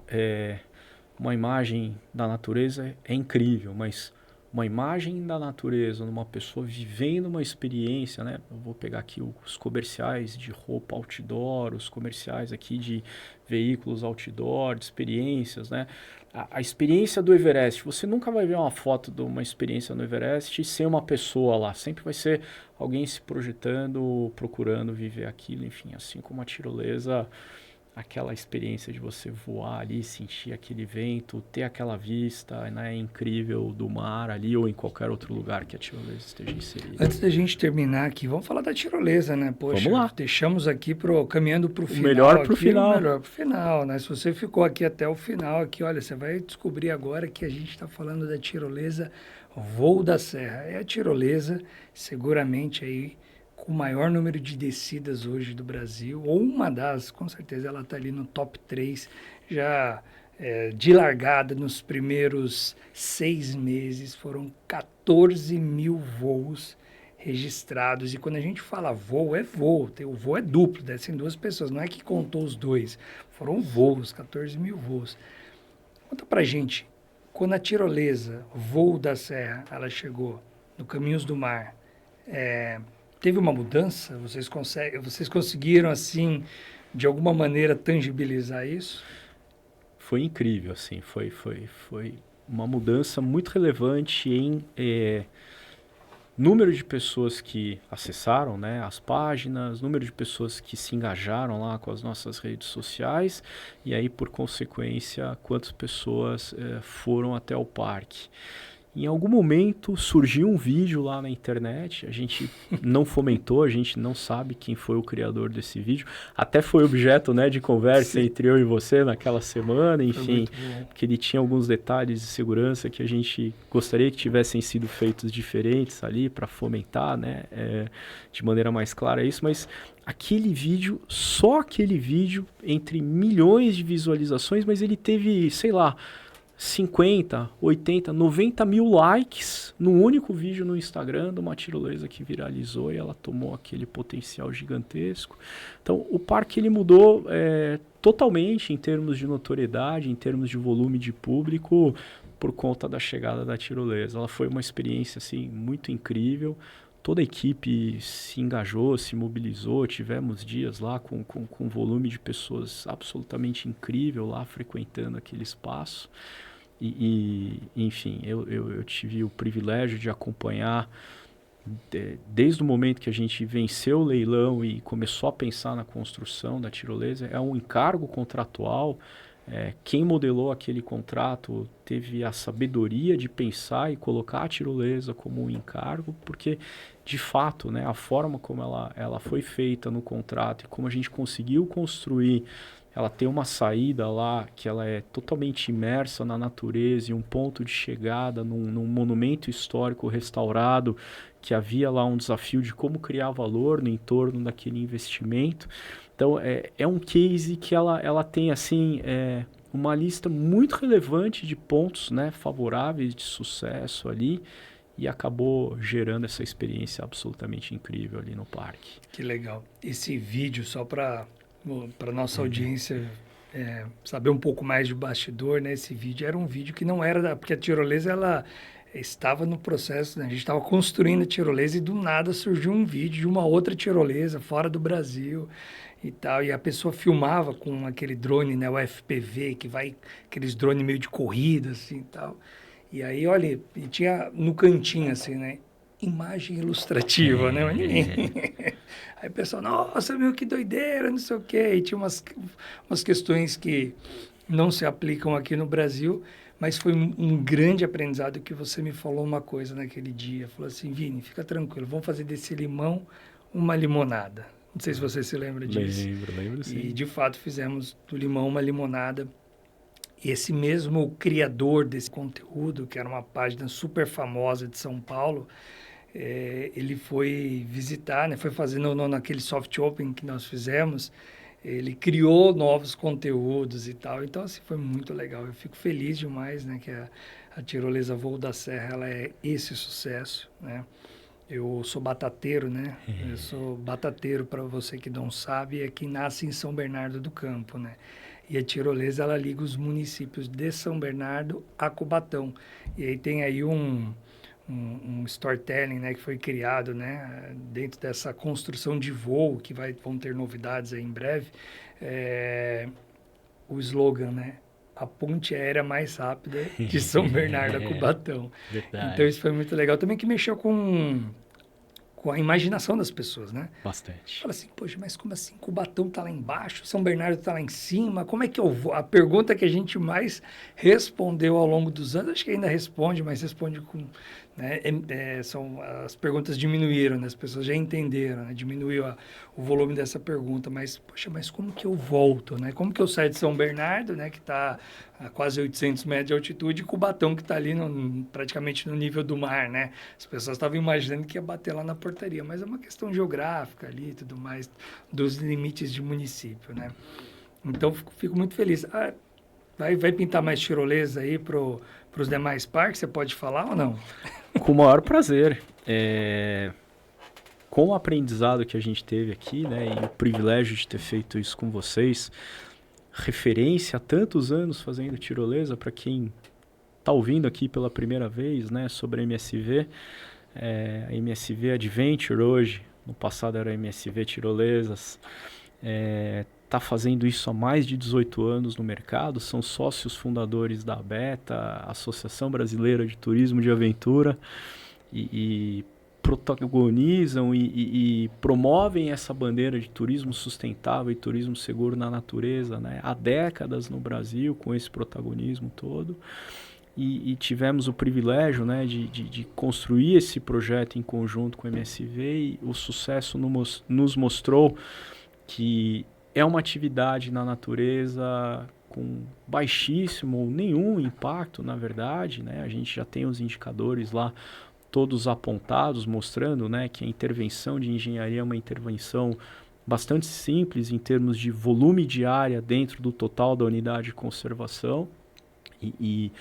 [SPEAKER 2] uma imagem da natureza é incrível, mas uma imagem da natureza, numa pessoa vivendo uma experiência, né? Eu vou pegar aqui os comerciais de roupa outdoor, os comerciais aqui de veículos outdoor, de experiências, né? A experiência do Everest, você nunca vai ver uma foto de uma experiência no Everest sem uma pessoa lá, sempre vai ser alguém se projetando, procurando viver aquilo, enfim, assim como a tirolesa, aquela experiência de você voar ali, sentir aquele vento, ter aquela vista, né, incrível do mar ali ou em qualquer outro lugar que a tirolesa esteja inserida.
[SPEAKER 1] Antes da gente terminar aqui, vamos falar da tirolesa, né? Poxa,
[SPEAKER 2] Vamos lá.
[SPEAKER 1] Deixamos aqui caminhando para o final.
[SPEAKER 2] Melhor pro
[SPEAKER 1] aqui,
[SPEAKER 2] final.
[SPEAKER 1] O melhor para o final, né? Se você ficou aqui até o final, aqui, olha, você vai descobrir agora que a gente está falando da tirolesa Voo da Serra. É a tirolesa, seguramente aí, com o maior número de descidas hoje do Brasil, ou uma das, com certeza ela está ali no top 3, já de largada nos primeiros 6 meses, foram 14 mil voos registrados. E quando a gente fala voo, é voo, o voo é duplo, descem duas pessoas, não é que contou os dois, foram voos, 14 mil voos. Conta pra gente, quando a tirolesa Voo da Serra, ela chegou no Caminhos do Mar, teve uma mudança? Vocês conseguiram, assim, de alguma maneira, tangibilizar isso?
[SPEAKER 2] Foi incrível, assim, foi uma mudança muito relevante em número de pessoas que acessaram, né, as páginas, número de pessoas que se engajaram lá com as nossas redes sociais e aí, por consequência, quantas pessoas foram até o parque. Em algum momento surgiu um vídeo lá na internet, a gente não fomentou, a gente não sabe quem foi o criador desse vídeo, até foi objeto, né, de conversa
[SPEAKER 1] Sim.
[SPEAKER 2] entre eu e você naquela semana, enfim, que ele tinha alguns detalhes de segurança que a gente gostaria que tivessem sido feitos diferentes ali para fomentar, né, de maneira mais clara isso, mas aquele vídeo, só aquele vídeo, entre milhões de visualizações, mas ele teve, sei lá, 50, 80, 90 mil likes num único vídeo no Instagram de uma tirolesa que viralizou e ela tomou aquele potencial gigantesco. Então, o parque ele mudou totalmente em termos de notoriedade, em termos de volume de público, por conta da chegada da tirolesa. Ela foi uma experiência assim, muito incrível. Toda a equipe se engajou, se mobilizou, tivemos dias lá com volume de pessoas absolutamente incrível lá frequentando aquele espaço. Enfim, eu tive o privilégio de acompanhar desde o momento que a gente venceu o leilão e começou a pensar na construção da tirolesa, é um encargo contratual. Quem modelou aquele contrato teve a sabedoria de pensar e colocar a tirolesa como um encargo, porque, de fato, né, a forma como ela foi feita no contrato e como a gente conseguiu construir, ela tem uma saída lá que ela é totalmente imersa na natureza e um ponto de chegada num monumento histórico restaurado, que havia lá um desafio de como criar valor no entorno daquele investimento. Então, é um case que ela tem, assim, uma lista muito relevante de pontos, né, favoráveis de sucesso ali, e acabou gerando essa experiência absolutamente incrível ali no parque.
[SPEAKER 1] Que legal. Esse vídeo, só para nossa audiência saber um pouco mais de bastidor, né? Esse vídeo era um vídeo que não era porque a tirolesa, ela estava no processo, né? A gente estava construindo a tirolesa e do nada surgiu um vídeo de uma outra tirolesa fora do Brasil e tal, e a pessoa filmava com aquele drone, né, o FPV, que vai, aqueles drones meio de corrida, assim, e tal, e aí, olha, e tinha no cantinho, assim, né, imagem ilustrativa, né, mas ninguém... Aí o pessoal, nossa, meu, que doideira, não sei o quê, e tinha umas questões que não se aplicam aqui no Brasil, mas foi um grande aprendizado que você me falou uma coisa naquele dia. Falou assim, Vini, fica tranquilo, vamos fazer desse limão uma limonada. Não sei se você se lembra disso.
[SPEAKER 2] Lembro sim.
[SPEAKER 1] E, de fato, fizemos do limão uma limonada. E esse mesmo criador desse conteúdo, que era uma página super famosa de São Paulo, ele foi visitar, né? Foi fazer naquele soft open que nós fizemos, ele criou novos conteúdos e tal. Então, assim, foi muito legal. Eu fico feliz demais, né, que a tirolesa Voo da Serra, ela é esse sucesso, né? Eu sou batateiro, né? Eu sou batateiro, para você que não sabe, é quem nasce em São Bernardo do Campo, né? E a tirolesa, ela liga os municípios de São Bernardo a Cubatão. E aí tem aí um storytelling, né, que foi criado, né, dentro dessa construção de voo, que vão ter novidades aí em breve, o slogan, né, a ponte aérea mais rápida de São Bernardo a Cubatão.
[SPEAKER 2] Verdade.
[SPEAKER 1] Então isso foi muito legal. Também que mexeu com a imaginação das pessoas, né?
[SPEAKER 2] Bastante.
[SPEAKER 1] Fala assim, poxa, mas como assim? Cubatão tá lá embaixo, São Bernardo tá lá em cima, como é que eu vou? A pergunta que a gente mais respondeu ao longo dos anos, acho que ainda responde, mas responde com... Né, as perguntas diminuíram, né? As pessoas já entenderam, né? Diminuiu o volume dessa pergunta, mas, poxa, mas como que eu volto, né? Como que eu saio de São Bernardo, né, que está a quase 800 metros de altitude, e Cubatão, que está ali praticamente no nível do mar, né? As pessoas estavam imaginando que ia bater lá na portaria, mas é uma questão geográfica ali e tudo mais, dos limites de município, né? Então, fico muito feliz. Vai pintar mais tirolesa aí para os demais parques? Você pode falar ou não?
[SPEAKER 2] Com o maior prazer. Com o aprendizado que a gente teve aqui, né, e o privilégio de ter feito isso com vocês, referência há tantos anos fazendo tirolesa, para quem está ouvindo aqui pela primeira vez, né, sobre a MSV, a MSV Adventure hoje, no passado era a MSV Tirolesas, está fazendo isso há mais de 18 anos no mercado, são sócios fundadores da ABETA, Associação Brasileira de Turismo de Aventura, e protagonizam e promovem essa bandeira de turismo sustentável e turismo seguro na natureza, né, há décadas no Brasil, com esse protagonismo todo. E tivemos o privilégio, né, de construir esse projeto em conjunto com o MSV, e o sucesso nos mostrou que é uma atividade na natureza com baixíssimo ou nenhum impacto, na verdade, né? A gente já tem os indicadores lá todos apontados, mostrando, né, que a intervenção de engenharia é uma intervenção bastante simples em termos de volume de área dentro do total da unidade de conservação, e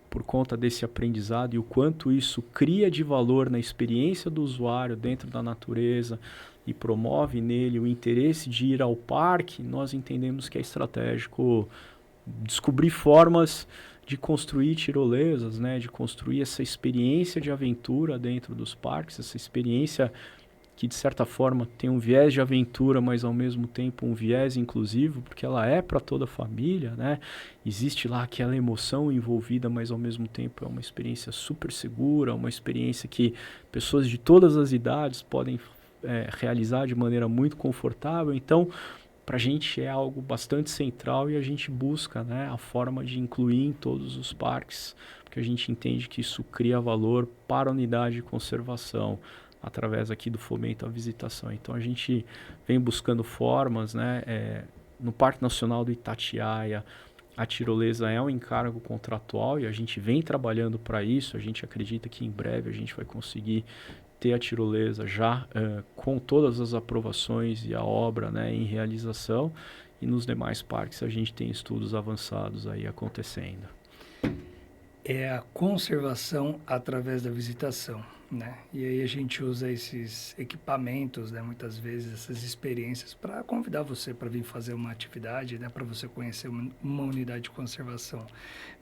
[SPEAKER 2] por conta desse aprendizado e o quanto isso cria de valor na experiência do usuário dentro da natureza e promove nele o interesse de ir ao parque, nós entendemos que é estratégico descobrir formas de construir tirolesas, né, de construir essa experiência de aventura dentro dos parques, essa experiência que de certa forma tem um viés de aventura, mas ao mesmo tempo um viés inclusivo, porque ela é para toda a família, né? Existe lá aquela emoção envolvida, mas ao mesmo tempo é uma experiência super segura, uma experiência que pessoas de todas as idades podem realizar de maneira muito confortável. Então, para a gente é algo bastante central e a gente busca, né, a forma de incluir em todos os parques, porque a gente entende que isso cria valor para a unidade de conservação, através aqui do fomento à visitação. Então a gente vem buscando formas, né, no Parque Nacional do Itatiaia, a tirolesa é um encargo contratual e a gente vem trabalhando para isso. A gente acredita que em breve a gente vai conseguir ter a tirolesa já com todas as aprovações e a obra, né, em realização, e nos demais parques a gente tem estudos avançados aí acontecendo.
[SPEAKER 1] É a conservação através da visitação, né? E aí a gente usa esses equipamentos, né, muitas vezes essas experiências para convidar você para vir fazer uma atividade, né, para você conhecer uma unidade de conservação.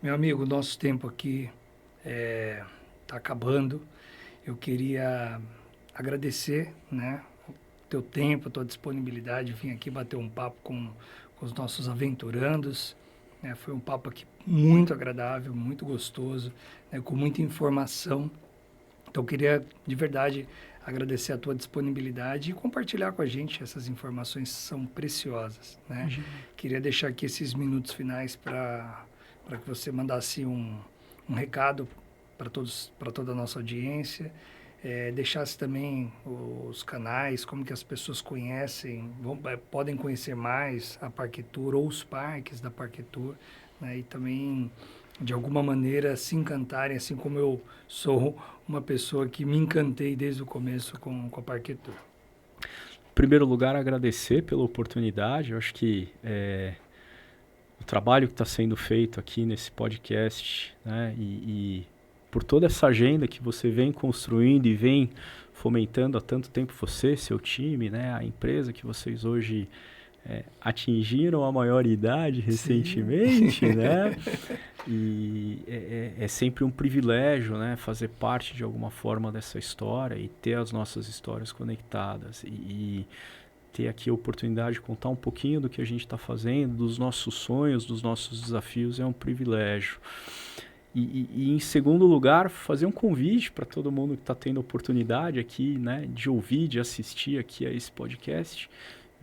[SPEAKER 1] Meu amigo, nosso tempo aqui está acabando. Eu queria agradecer, né, o teu tempo, a tua disponibilidade, vim aqui bater um papo com os nossos aventurandos. Foi um papo aqui muito agradável, muito gostoso, né, com muita informação. Então, eu queria, de verdade, agradecer a tua disponibilidade e compartilhar com a gente essas informações que são preciosas, né? Queria deixar aqui esses minutos finais para que você mandasse um recado para toda a nossa audiência, deixasse também os canais, como que as pessoas conhecem, podem conhecer mais a Parquetour ou os parques da Parquetour, né? E também, de alguma maneira, se encantarem, assim como eu sou uma pessoa que me encantei desde o começo com a Parquetour.
[SPEAKER 2] Em primeiro lugar, agradecer pela oportunidade. Eu acho que o trabalho que está sendo feito aqui nesse podcast, né, e por toda essa agenda que você vem construindo e vem fomentando há tanto tempo, você, seu time, né, a empresa que vocês hoje atingiram a maioridade recentemente, né? E é sempre um privilégio, né, fazer parte de alguma forma dessa história e ter as nossas histórias conectadas e ter aqui a oportunidade de contar um pouquinho do que a gente está fazendo, dos nossos sonhos, dos nossos desafios, é um privilégio. E em segundo lugar, fazer um convite para todo mundo que está tendo a oportunidade aqui, né, de ouvir, de assistir aqui a esse podcast.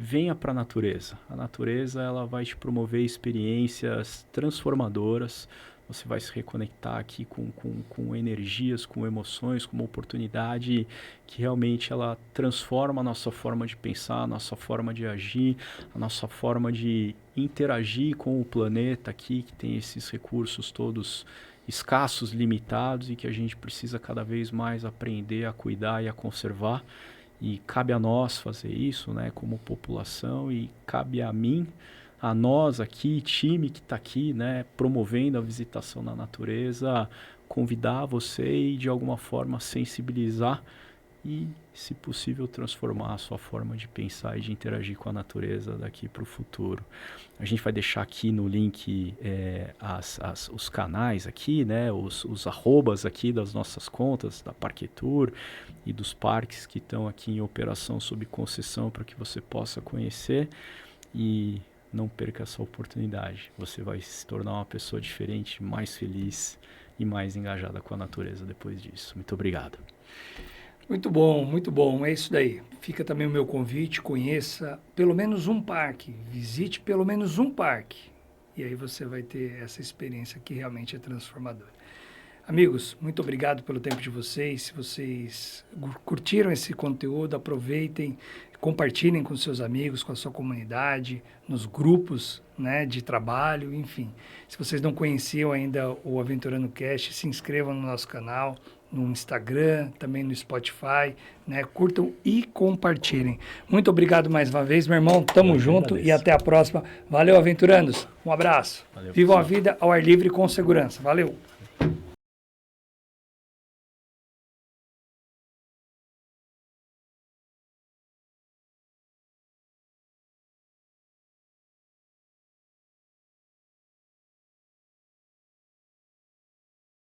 [SPEAKER 2] Venha para a natureza. A natureza, ela vai te promover experiências transformadoras. Você vai se reconectar aqui com energias, com emoções, com uma oportunidade que realmente ela transforma a nossa forma de pensar, a nossa forma de agir, a nossa forma de interagir com o planeta aqui, que tem esses recursos todos escassos, limitados, e que a gente precisa cada vez mais aprender a cuidar e a conservar. E cabe a nós fazer isso, né, como população, e cabe a mim, a nós aqui, time que está aqui, né, promovendo a visitação na natureza, convidar você e de alguma forma sensibilizar e, se possível, transformar a sua forma de pensar e de interagir com a natureza daqui para o futuro. A gente vai deixar aqui no link os canais aqui, né, os arrobas aqui das nossas contas, da Parquetour e dos parques que estão aqui em operação sob concessão para que você possa conhecer e não perca essa oportunidade. Você vai se tornar uma pessoa diferente, mais feliz e mais engajada com a natureza depois disso. Muito obrigado.
[SPEAKER 1] Muito bom, é isso daí. Fica também o meu convite, conheça pelo menos um parque, visite pelo menos um parque, e aí você vai ter essa experiência que realmente é transformadora. Amigos, muito obrigado pelo tempo de vocês. Se vocês curtiram esse conteúdo, aproveitem, compartilhem com seus amigos, com a sua comunidade, nos grupos, né, de trabalho, enfim. Se vocês não conheciam ainda o Aventurando Cast, se inscrevam no nosso canal, no Instagram, também no Spotify, né? Curtam e compartilhem. Muito obrigado mais uma vez, meu irmão. Tamo junto e até a próxima. Valeu, aventurandos. Um abraço.
[SPEAKER 2] Valeu,
[SPEAKER 1] Vivam a
[SPEAKER 2] pessoal.
[SPEAKER 1] vida ao ar livre com segurança. Valeu.